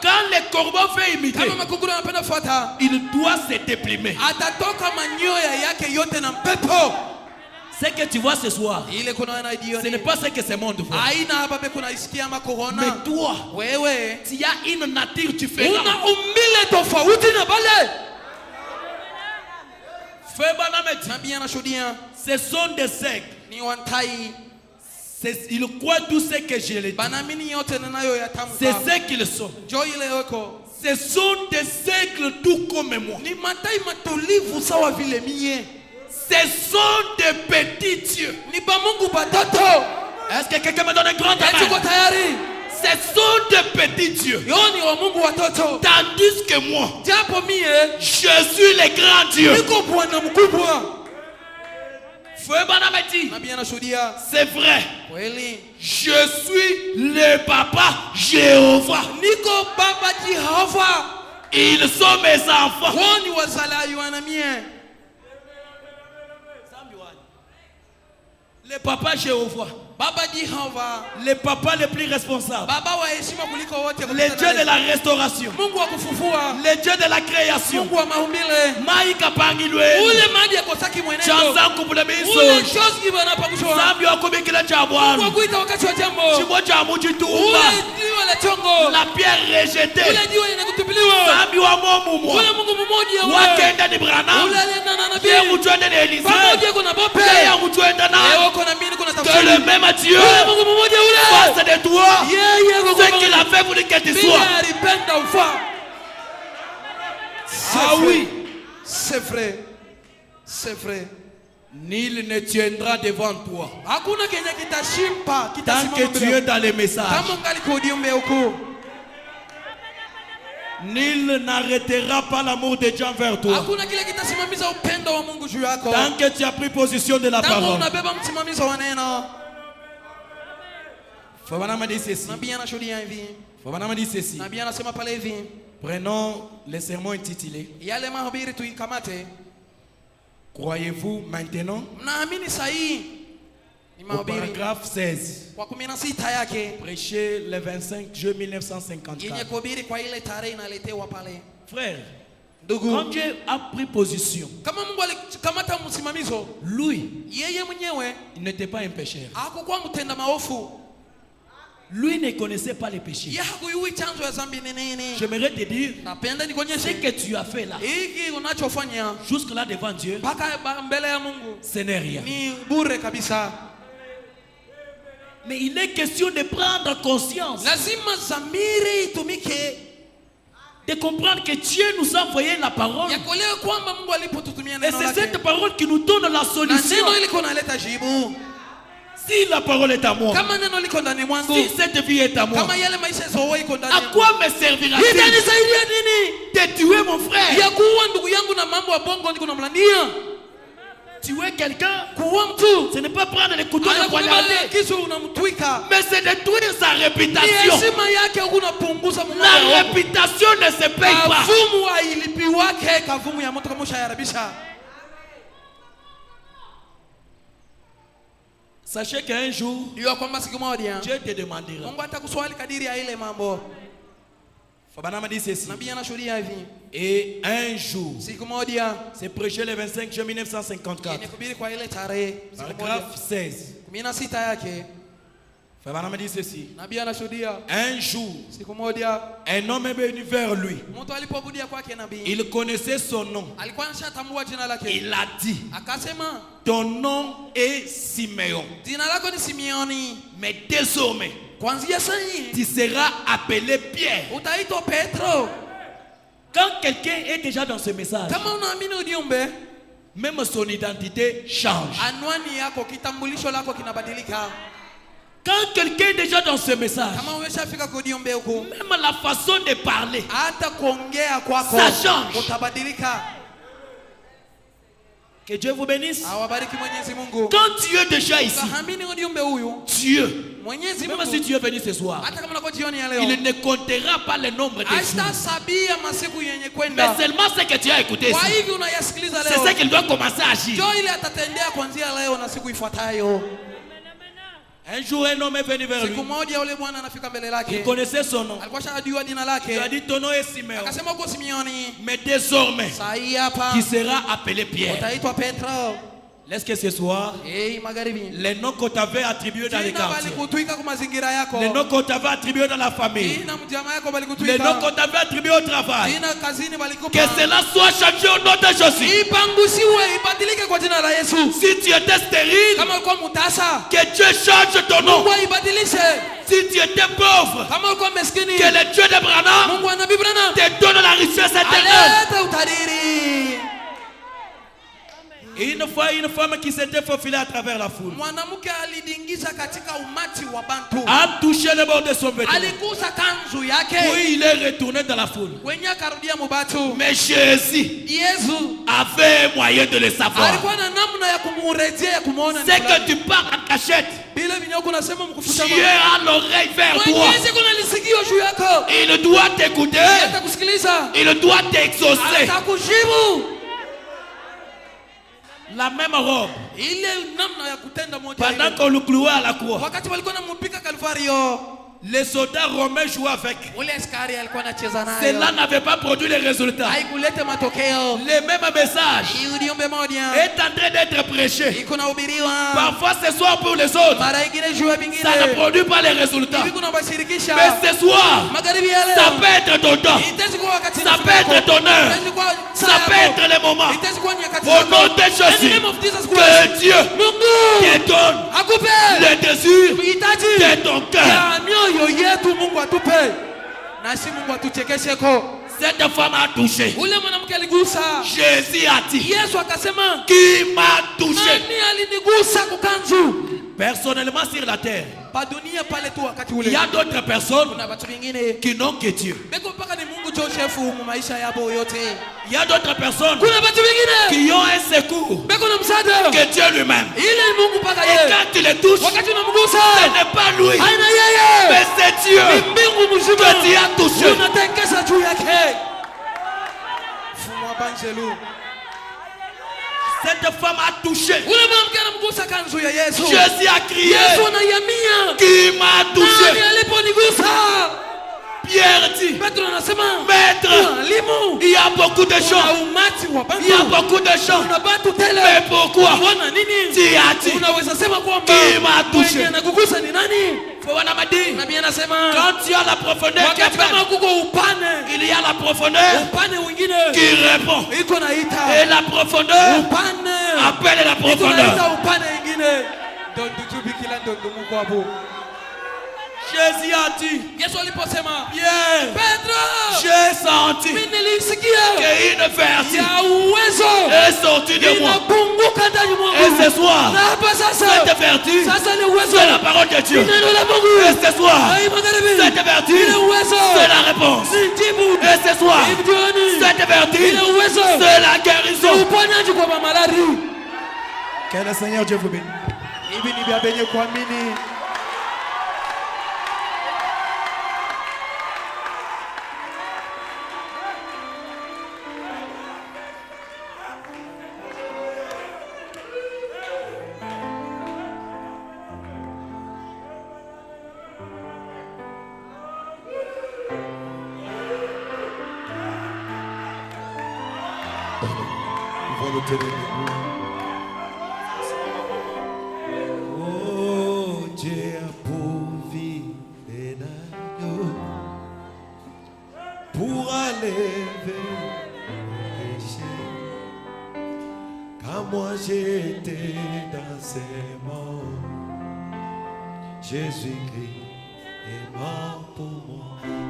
quand le corbeau fait imiter, il doit se déprimer. Ce que tu vois ce soir, ce n'est pas ce que ce monde voit. Mais toi, tu as une nature différente. Ce sont des sectes. Ils croient tout ce que je les dis. C'est ce qu'ils sont. Ce sont des siècles tout comme moi. Ce sont des petits dieux. Est-ce que quelqu'un me donne un grand amen? Ce sont des petits dieux. Tandis que moi, je suis le grand Dieu. C'est vrai. Je suis le papa Jéhovah. Ils sont mes enfants. Le papa Jéhovah. Le papa le plus responsable. Le Dieu de la restauration. Le Dieu de la création. Maïka Pangilwe. Chansa Kupule Miso. Sambi Okubikila Chabwan. Chimo Chamu Chitumba. La pierre rejetée. Sambi Wamomumo. Wakenda Nibrana. Pierre Mouchouende Elisa. Pierre Mouchouende Na. Que le même Dieu face de toi ce qu'il a fait pour que tu sois. Ah oui, c'est vrai. C'est vrai. Nul ne tiendra devant toi tant que tu es dans les messages. Nul n'arrêtera pas l'amour de Dieu envers toi tant que tu as pris position de la parole. Fabanama dit ceci. Prenons le sermon intitulé Croyez-vous maintenant? Au paragraphe 16. Prêché le 25 juin 1954. Frère, quand Dieu a pris position, lui, il n'était pas un pécheur. Lui ne connaissait pas les péchés. J'aimerais te dire ce que tu as fait là, jusque là devant Dieu, ce n'est rien. Mais il est question de prendre conscience, de comprendre que Dieu nous a envoyé la parole. Et c'est cette parole qui nous donne la solution. Si la parole est à moi, si cette vie est à moi, à quoi me servira-t-il de tuer mon frère? Tuer quelqu'un, ce n'est pas prendre les couteaux de poignarder, mais c'est détruire sa réputation. La réputation ne se paye pas. Sachez qu'un jour, Dieu te demandera. Fabanama dit ceci. Et un jour, c'est prêché le 25 juin 1954. Paragraphe 16. Fabanama dit ceci. Un jour, un homme est venu vers lui. Il connaissait son nom. Il a dit, ton nom est Simeon. Mais désormais, tu seras appelé Pierre. Quand quelqu'un est déjà dans ce message, même son identité change. Quand quelqu'un est déjà dans ce message, même la façon de parler, ça change. Que Dieu vous bénisse. Quand tu es déjà ici, Dieu, même si tu es venu ce soir, il ne comptera pas le nombre de jours. Mais seulement ce que tu as écouté ici, c'est ce qu'il doit commencer à agir. Un jour, un homme est venu vers lui. Siku moja yule bwana anafika mbele lake. Il connaissait son nom. Alikuwa shajua jina lake. Il a dit ton nom est Simeon. Akasema uko Simeoni. Mais désormais, Sahi hapa qui sera appelé Pierre. utaitwa Petro. Laisse que ce soir, Magharibi. les noms qu'on t'avait attribués dans les quartiers, les les noms qu'on t'avait attribués dans la famille, les noms qu'on t'avait attribués au travail, que cela soit changé au nom de Jésus. Si tu étais stérile, que Dieu change ton nom. Si tu étais pauvre, que le Dieu d'Abraham te donne la richesse éternelle. Et une fois, une femme qui s'était faufilée à travers la foule a touché le bord de son vêtement. Oui, il est retourné dans la foule. Mais Jésus avait moyen de le savoir. C'est que tu pars en cachette. Tu as l'oreille vers toi. Il doit t'écouter. Il doit t'exaucer. La même robe. Pendant qu'on le clouait à la croix, les soldats romains jouaient avec. Cela n'avait pas produit les résultats. Le même message est en train d'être prêché. Parfois ce soir pour les autres, ça ne produit pas les résultats. Mais ce soir, ça peut être ton temps, ça peut être ton heure, ça peut être le moment. Au nom de Jésus, que Dieu te donne le désir de ton cœur. Cette femme a touché. Jésus a dit, qui m'a touché? Personnellement sur la terre, il y a d'autres personnes qui n'ont que Dieu. Il y a d'autres personnes qui ont un secours que Dieu lui-même. Et quand tu les touches, ce n'est pas lui, mais c'est Dieu que tu as touché. Cette femme a touché. Jésus a crié, qui m'a touché? Pierre dit, Maître, il y a beaucoup de gens. Il y a beaucoup de gens. Mais pourquoi tu as dit, qui m'a touché? Quand tu as la profondeur qui appelle, il y a la profondeur qui répond. Et la profondeur appelle la profondeur. Jésus a dit, Pierre, j'ai senti qu'une vertu est sortie de moi. Et ce soir, cette vertu, c'est la parole de Dieu. Et ce soir, cette vertu, c'est la réponse. Et ce soir, cette vertu, c'est la guérison. Que le Seigneur Dieu vous bénisse. Oh, Dieu a pourvu des agneaux pour enlever le péché. Quand moi j'étais dans ces mondes, Jésus-Christ est mort pour moi.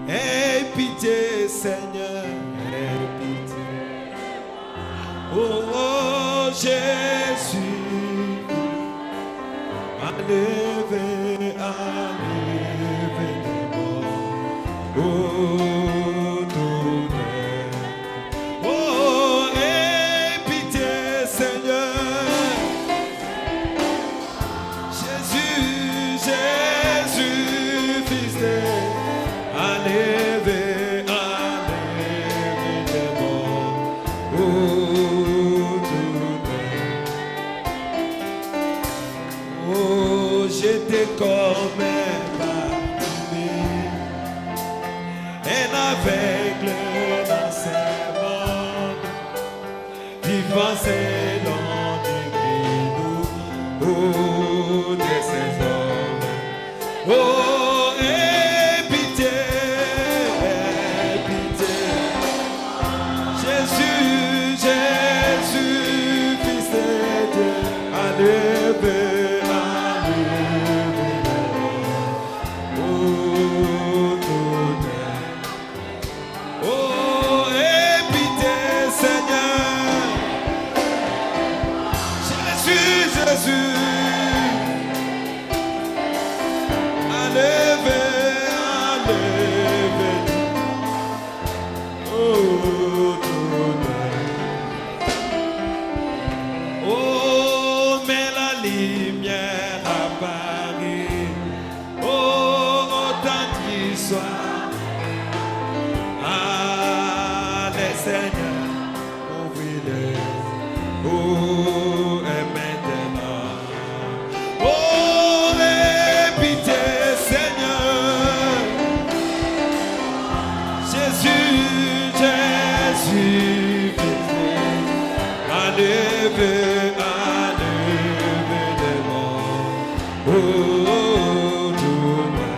Aie pitié, Seigneur, aie pitié. Oh, Jésus, enlève les morts. Oh, tonnerre. Oh, aie pitié, Seigneur. Jésus, Jésus, Fils de enlève les morts. Oh, je te connais. un aveugle dans ce monde, vivant selon des nous, oh, de ces hommes. Oh, aie pitié, Jésus, Jésus, Fils de Dieu, enlevez, enlevez. Oh, aie pitié, Seigneur. Jésus, Jésus. Enlevez, enlevez. Oh, mais la lumière apparaît. Oh, autant qu'il soit. Allez, Seigneur, ouvrez-le. Oh, et maintenant. Oh, aie pitié, Seigneur. Jésus, Jésus, enlevez, enlevez les morts. Oh, tout le monde.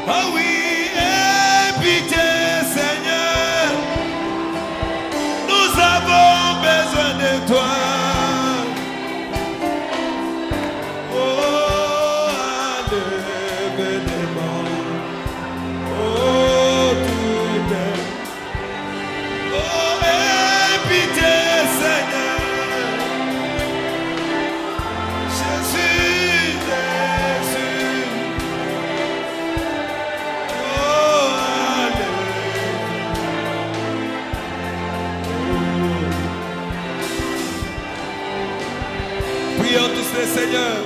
Ah oui, aie pitié, Seigneur. Nous avons besoin de toi. Oh, enlevez les morts. Oh, tout le monde. Oh, aie pitié, Seigneur. Jésus, Jésus. Oh, alléluia. Prions tous le Seigneur.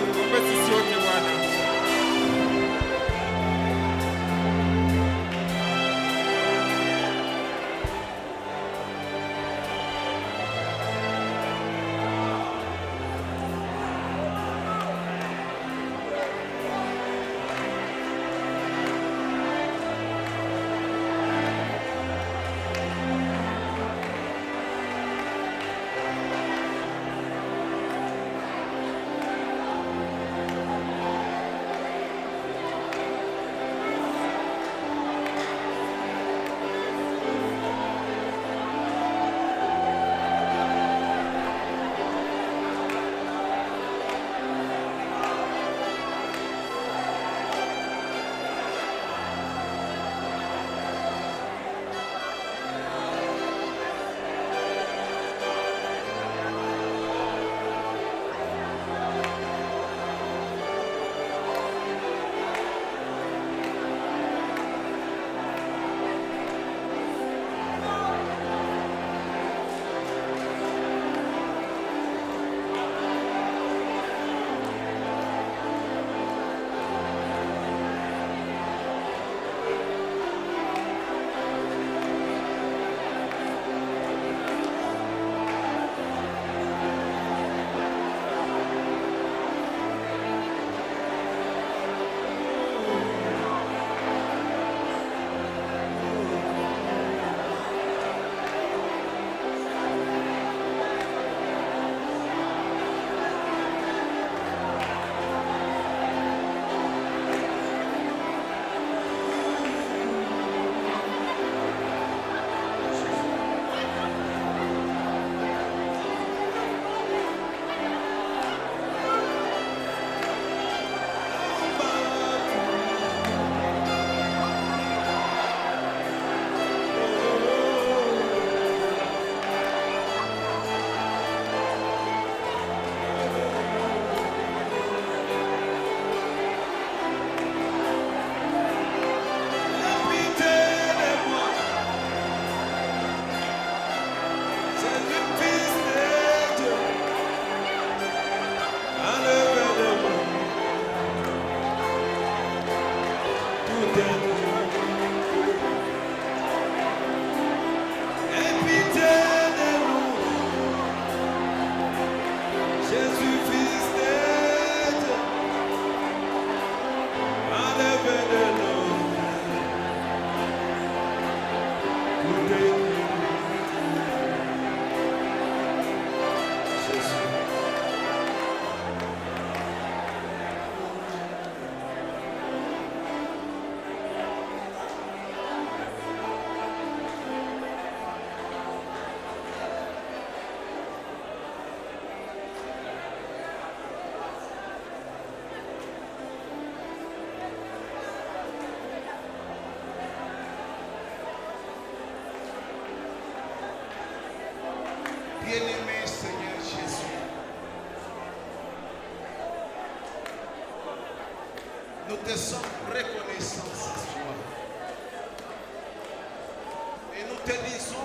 te disons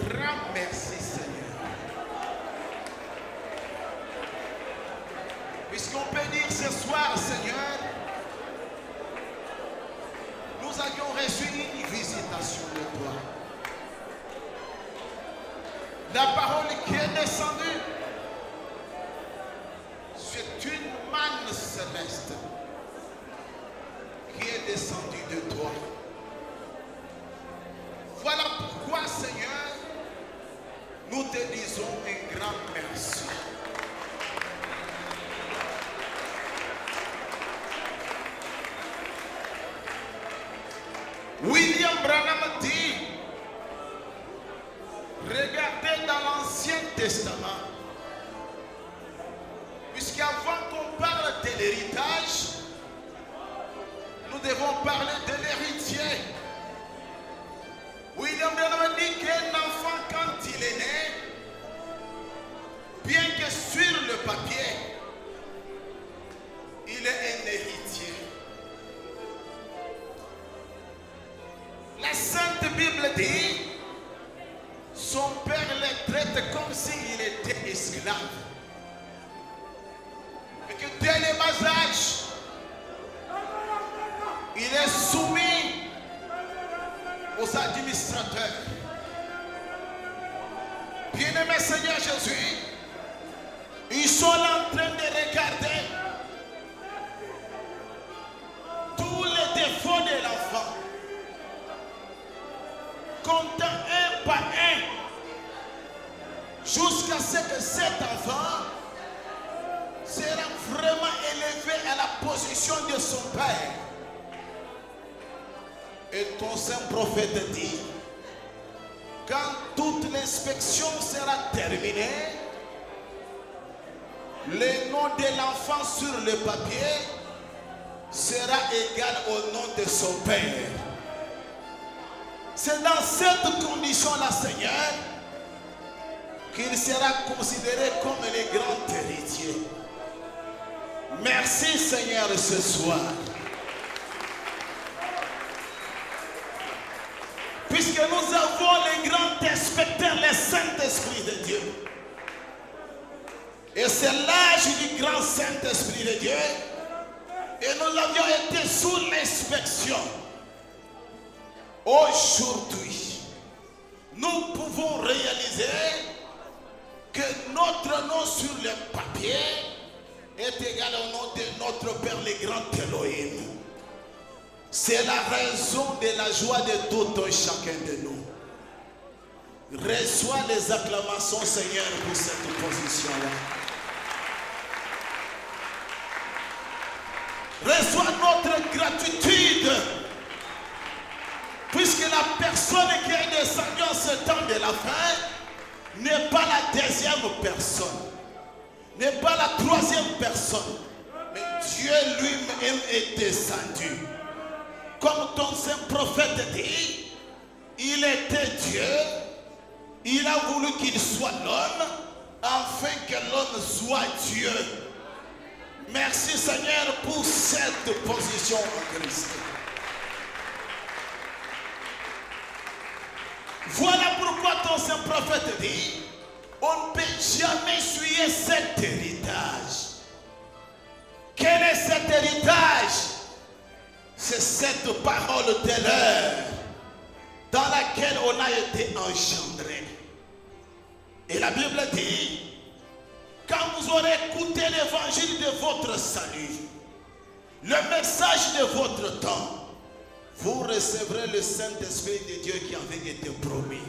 grand merci, Seigneur. Puisqu'on peut dire ce soir, Seigneur, nous avions reçu une visitation de toi. La parole qui est descendue, c'est une manne céleste qui est descendue de toi. Voilà pourquoi, Seigneur, nous te disons un grand merci. William Branham dit, regardez dans l'Ancien Testament, puisqu'avant qu'on parle de l'héritage, nous devons parler de l'héritier. William Branham dit qu'un enfant, quand il est né, bien que sur le papier, il est un héritier. La Sainte Bible dit, son père le traite comme s'il était esclave. Et que dès le bas âge, il est soumis aux administrateurs. Bien-aimé Seigneur Jésus, ils sont en train de regarder tous les défauts de l'enfant, comptant un par un, jusqu'à ce que cet enfant sera vraiment élevé à la position de son père. Et ton saint prophète dit, quand toute l'inspection sera terminée, le nom de l'enfant sur le papier sera égal au nom de son père. C'est dans cette condition-là, Seigneur, qu'il sera considéré comme le grand héritier. Merci, Seigneur, ce soir. Puisque nous avons le grand inspecteur, le Saint-Esprit de Dieu. Et c'est l'âge du grand Saint-Esprit de Dieu. Et nous avions été sous l'inspection. Aujourd'hui, nous pouvons réaliser que notre nom sur le papier est égal au nom de notre Père, le grand Elohim. C'est la raison de la joie de tout un chacun de nous. Reçois les acclamations, Seigneur, pour cette position-là. Reçois notre gratitude, puisque la personne qui est descendue en ce temps de la fin n'est pas la deuxième personne, n'est pas la troisième personne, mais Dieu lui-même est descendu. Comme ton saint prophète dit, il était Dieu, il a voulu qu'il soit l'homme, afin que l'homme soit Dieu. Merci Seigneur pour cette position en Christ. Voilà pourquoi ton saint prophète dit, on ne peut jamais suivre cet héritage. Quel est cet héritage? C'est cette parole de l'heure dans laquelle on a été engendré. Et la Bible dit, quand vous aurez écouté l'évangile de votre salut, le message de votre temps, vous recevrez le Saint-Esprit de Dieu qui avait été promis.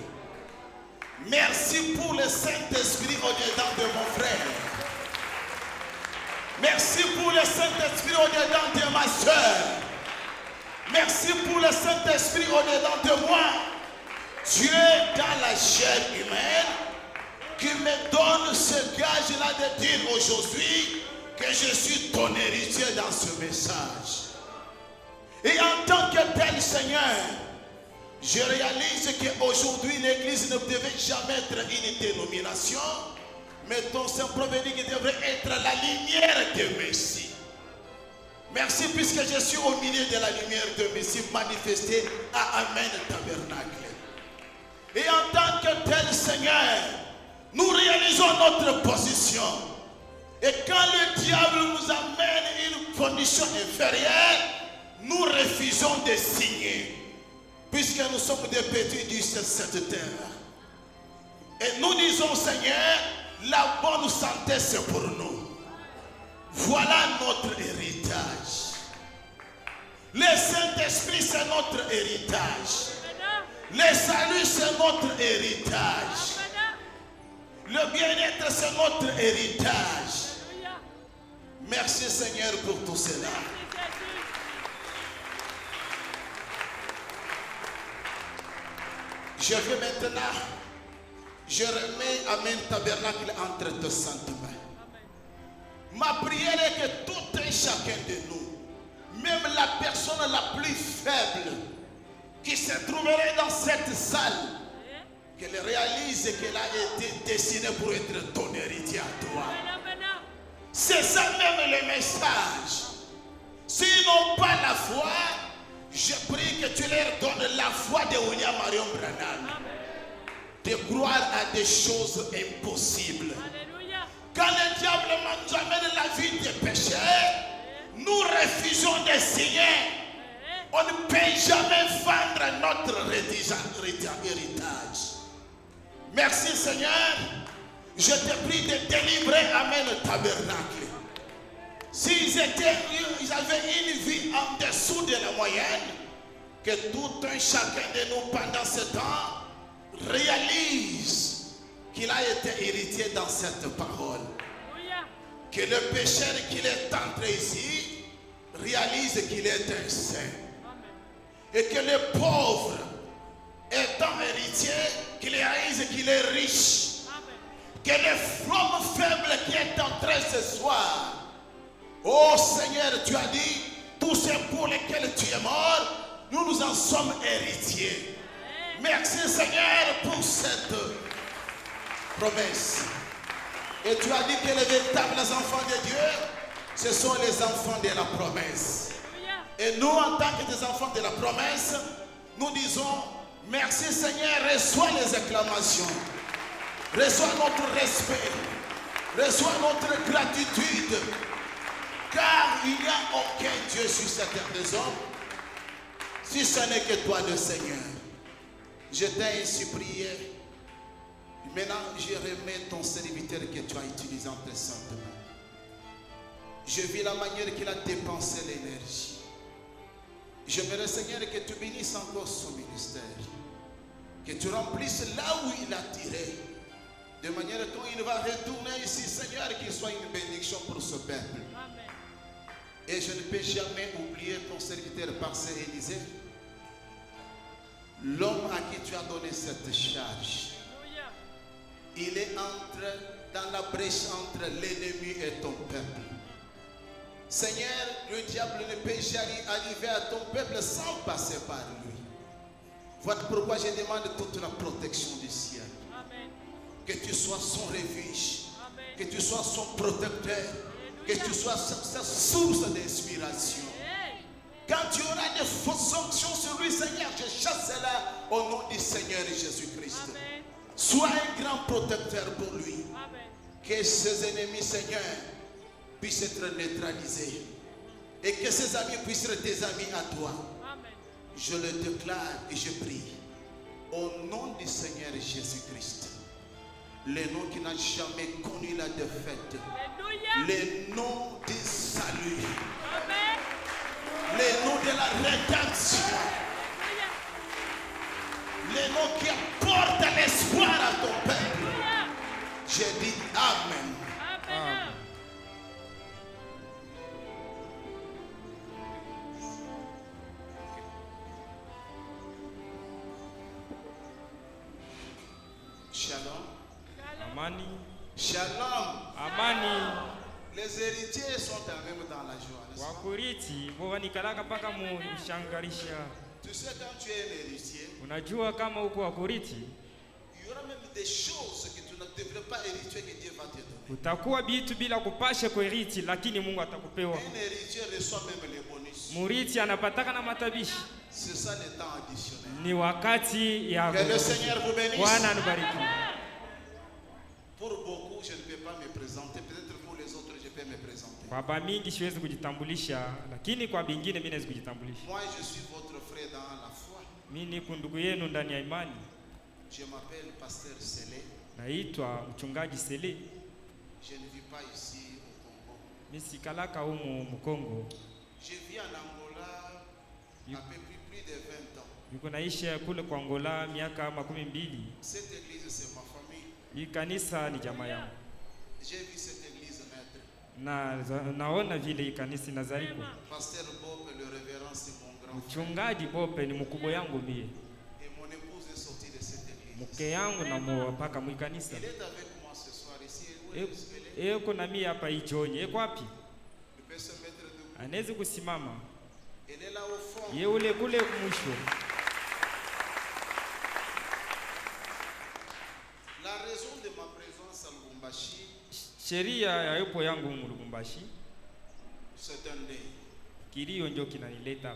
Merci pour le Saint-Esprit au-dedans de mon frère. Merci pour le Saint-Esprit au-dedans de ma soeur. Merci pour le Saint-Esprit au-dedans de moi. Dieu dans la chair humaine qui me donne ce gage-là de dire aujourd'hui que je suis ton héritier dans ce message. Et en tant que tel, Seigneur, je réalise qu'aujourd'hui l'église ne devait jamais être une dénomination, mais ton Saint-Prophète qui devrait être la lumière de Messie. Merci puisque je suis au milieu de la lumière de Messie manifestée à Amen Tabernacle. Et en tant que tel, Seigneur, nous réalisons notre position. Et quand le diable nous amène une condition inférieure, nous refusons de signer. Puisque nous sommes des petits du cette terre. Et nous disons, Seigneur, la bonne santé c'est pour nous. Voilà notre héritage. Le Saint-Esprit c'est notre héritage. Le salut c'est notre héritage. Le bien-être c'est notre héritage. Merci Seigneur pour tout cela. Je vais maintenant, je remets Amen Tabernacle entre tes saintes mains. Ma prière est que tout un chacun de nous, même la personne la plus faible qui se trouverait dans cette salle, qu'elle réalise qu'elle a été destinée pour être ton héritier à toi. C'est ça même le message. S'ils n'ont pas la foi, je prie que tu leur donnes la foi de William Marion Branham. De croire à des choses impossibles. Quand le diable nous amène la vie des pécheurs, nous refusons de signer. On ne peut jamais vendre notre héritage. Merci Seigneur. Je te prie de délivrer Amen Tabernacle. S'ils avaient une vie en dessous de la moyenne, que tout un chacun de nous pendant ce temps réalise qu'il a été héritier dans cette parole. Que le pécheur qu'il est entré ici réalise qu'il est un saint. Et que le pauvre étant héritier, qu'il réalise qu'il est riche. Que le homme faible qui est entré ce soir, oh Seigneur, tu as dit, tous ceux pour lesquels tu es mort, nous en sommes héritiers. Merci Seigneur pour cette promesse. Et tu as dit que les véritables enfants de Dieu, ce sont les enfants de la promesse. Et nous, en tant que des enfants de la promesse, nous disons, merci Seigneur, reçois les acclamations. Reçois notre respect. Reçois notre gratitude. Car il n'y a aucun Dieu sur cette terre des hommes, si ce n'est que toi le Seigneur. Je t'ai ainsi prié. Maintenant, je remets ton serviteur que tu as utilisé en tes saintes mains. Je vis la manière qu'il a dépensé l'énergie. J'aimerais, Seigneur, que tu bénisses encore son ministère. Que tu remplisses là où il a tiré. De manière que quand il va retourner ici, Seigneur, qu'il soit une bénédiction pour ce peuple. Amen. Et je ne peux jamais oublier ton serviteur Pasteur Élisée, l'homme à qui tu as donné cette charge. Il est dans la brèche entre l'ennemi et ton peuple. Seigneur, le diable ne peut jamais arriver à ton peuple sans passer par lui. Voilà pourquoi je demande toute la protection du ciel. Amen. Que tu sois son refuge. Amen. Que tu sois son protecteur. Alléluia. Que tu sois sa source d'inspiration. Hey. Quand tu auras des fausses sanctions sur lui, Seigneur, je chasse cela au nom du Seigneur Jésus-Christ. Amen. Sois un grand protecteur pour lui. Amen. Que ses ennemis, Seigneur, puissent être neutralisés. Et que ses amis puissent être tes amis à toi. Amen. Je le déclare et je prie. Au nom du Seigneur Jésus-Christ. Le nom qui n'a jamais connu la défaite. Alléluia. Le nom du salut. Amen. Le nom de la rédemption. Alléluia. Le nom qui apporte l'espoir à ton peuple. Alléluia. Je dis Amen. Amen. Shalom. Amani. Shalom. Amani. Les héritiers sont même dans la joie. Wakuriti wanikalaka paka mushangarisha. Tu sais quand tu es un héritier, unajua kama uko wakuriti, you y aura même des choses que tu ne devrais pas hériter que Dieu va te donner. Utakuwa bitu bila kupasha kuiriti, lakini Mungu atakupewa. Un héritier reçoit même les bonus. Muriti anapataka na matabishi. C'est ça le temps additionnel. Ni wakati ya Que le Seigneur vous bénisse. Bwana anubariki. Pour beaucoup, je ne peux pas me présenter. Peut-être pour les autres, je peux me présenter. Kwa ba mingi siwezi kujitambulisha, lakini kwa bingine mimi naweza kujitambulisha. Moi, je suis votre frère dans la foi. Mimi niko ndugu yenu ndani ya imani. Je m'appelle Pasteur Sele. Naitwa mchungaji Sele. Je ne vis pas ici au Congo. Mimi sikalaka humu Mkongo. Je vis en Angola à peu près plus de 20 ans. Niko naishi kule kwa Angola miaka 12. Cette église, c'est ma famille. Hii kanisa ni jamaa yangu. J'ai vu cette église naître. Na naona vile hii kanisa inazaliwa. Pasteur Bob, le révérend, c'est mon grand frère. Mchungaji Bope ni mkubwa yangu mie. Et mon épouse est sortie de cette église. Mke yangu na mpaka mwi kanisa. Elle est avec moi ce soir ici. Où est-ce qu'elle est? Eko na mimi hapa hii John. Eko wapi? Elle peut se mettre debout. Anaweza kusimama. Elle est là au fond. Ye ule kule mwisho. La raison de ma présence à Lubumbashi, Sheria ya yupo yangu Lubumbashi. c'est un deuil. Kilio ndio kinanileta.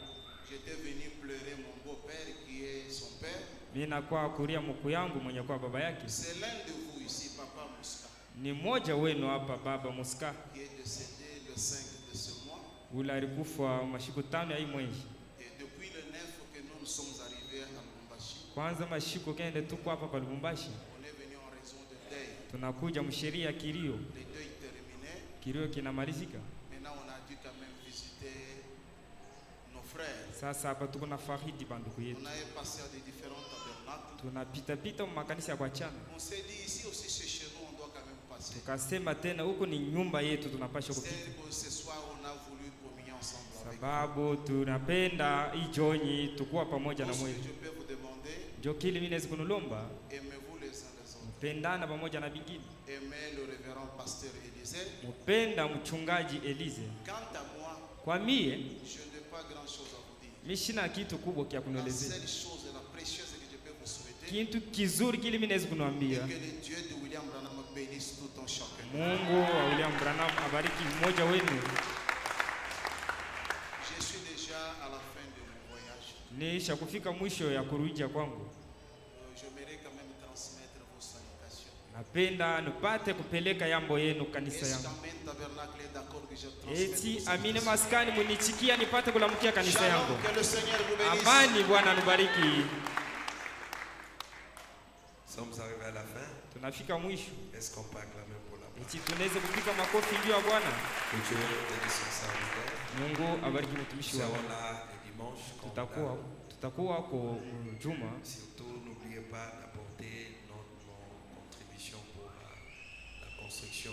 J'étais venu pleurer mon beau-père qui est son père. Mimi nakuwa kulia mkuu yangu mwenye kwa baba yake. C'est l'un de vous ici, Papa Mouska, Ni mmoja wenu hapa baba Muska. qui est décédé le 5 de ce mois. Ule alikufa mashiku 5 ya hii mwezi. Et depuis le 9 que nous sommes arrivés à Lubumbashi, Kwanza mashiko kende tuko hapa kwa Lubumbashi. on est venu en raison de deuil. Tunakuja msheria ya kilio. Le deuil terminé. Kilio kinamalizika. Maintenant, on a dû quand même visiter nos frères. Sasa hapa tuko na faridi banduku yetu. On a passé à des différents tabernacles. Tunapita pita makanisa ya kwa chana. On s'est dit ici aussi c'est chez nous, on doit quand même passer. Tukasema tena huko ni nyumba yetu tunapaswa kupita. Ce soir, on a voulu communier ensemble avec vous. Sababu tunapenda hii jonyi tukuwa pamoja na Tout ce mwezi. que je peux vous demander, Ndio kile mimi naweza kunulomba. aimez-vous les uns les autres. Pendana pamoja na bingine. Aimez le révérend pasteur Élisée. Mpenda mchungaji Elize. Quant à moi, Kwa mie je n'ai pas grand-chose à vous dire. mimi sina kitu kubwa kia La kunielezea. seule chose, la précieuse que je peux vous souhaiter, Kitu kizuri kile mimi naweza et kunuambia. que le Dieu de William Branham bénisse tout un chacun. Mungu wa William Branham abariki mmoja wenu. Je suis déjà à la fin de mon voyage. Nisha kufika mwisho ya kurudia kwangu. J'aimerais quand même transmettre vos salutations. Napenda nipate kupeleka yambo yenu kanisa Est-ce yangu. qu'Amen Tabernacle est d'accord que je transmette Eti vos amine salutations? maskani munichikia nipate kulamkia kanisa yangu. Shalom, que le Seigneur vous bénisse. Amani Bwana anubariki. Nous sommes arrivés à la fin. Tunafika mwisho. Est-ce qu'on peut acclamer pour la parole? Eti tunaweza kupiga makofi juu ya Bwana. Que Dieu bénisse son serviteur. Mungu abariki mtumishi Nous wake. serons là le dimanche. comme Tutakuwa kwa Juma. Surtout, n'oubliez pas d'apporter nos contributions pour la construction.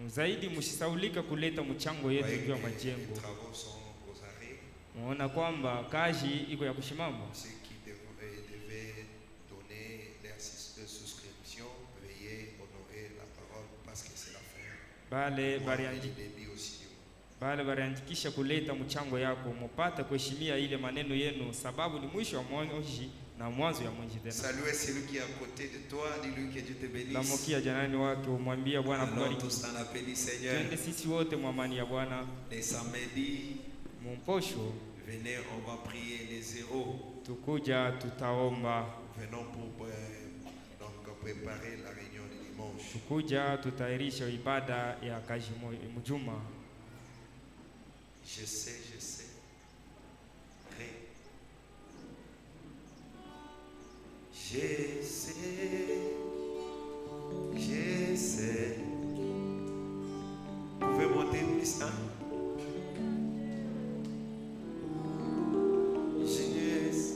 Zaidi msisaulika kuleta mchango yetu juu ya Les majengo. travaux sont aux arrêts. Muona kwamba kazi iko ya kushimama. Ceux qui devaient donner leur souscription, veuillez honorer la parole parce que c'est la fin. Bale Moi, bariandi le début aussi du mois. bale bariandikisha kuleta mchango yako, mupata kuheshimia ile maneno yenu, sababu ni mwisho wa mwezi na mwanzo ya mwezi tena. Salut celui qui est à côté de toi, dis-lui que Dieu te bénisse. Lamukia janani wake, umwambia Bwana Allons kubariki. tous dans la paix du Seigneur. Twende sisi wote mwamani ya Bwana. Les samedis, Mumposho venez, on va prier les zéros. tukuja tutaomba, Venons pour donc préparer la réunion de dimanche. tukuja tutairisha ibada ya kazi mjuma. Je sais. Ré. Je sais. Vous pouvez monter plus, hein? Je sais.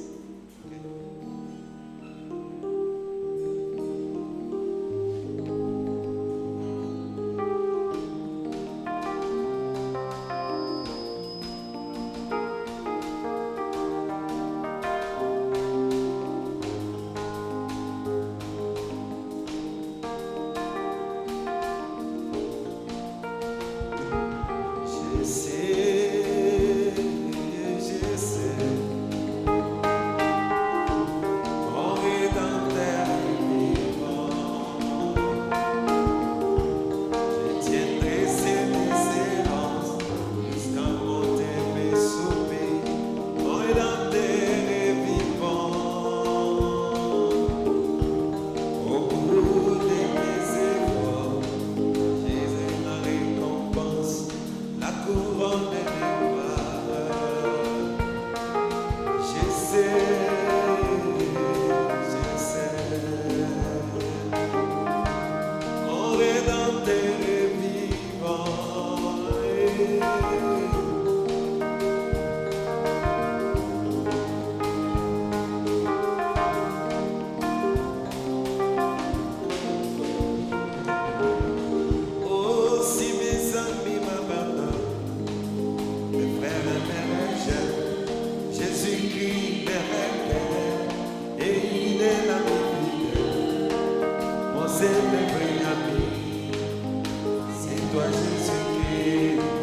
vrai ami. C'est toi Jésus qui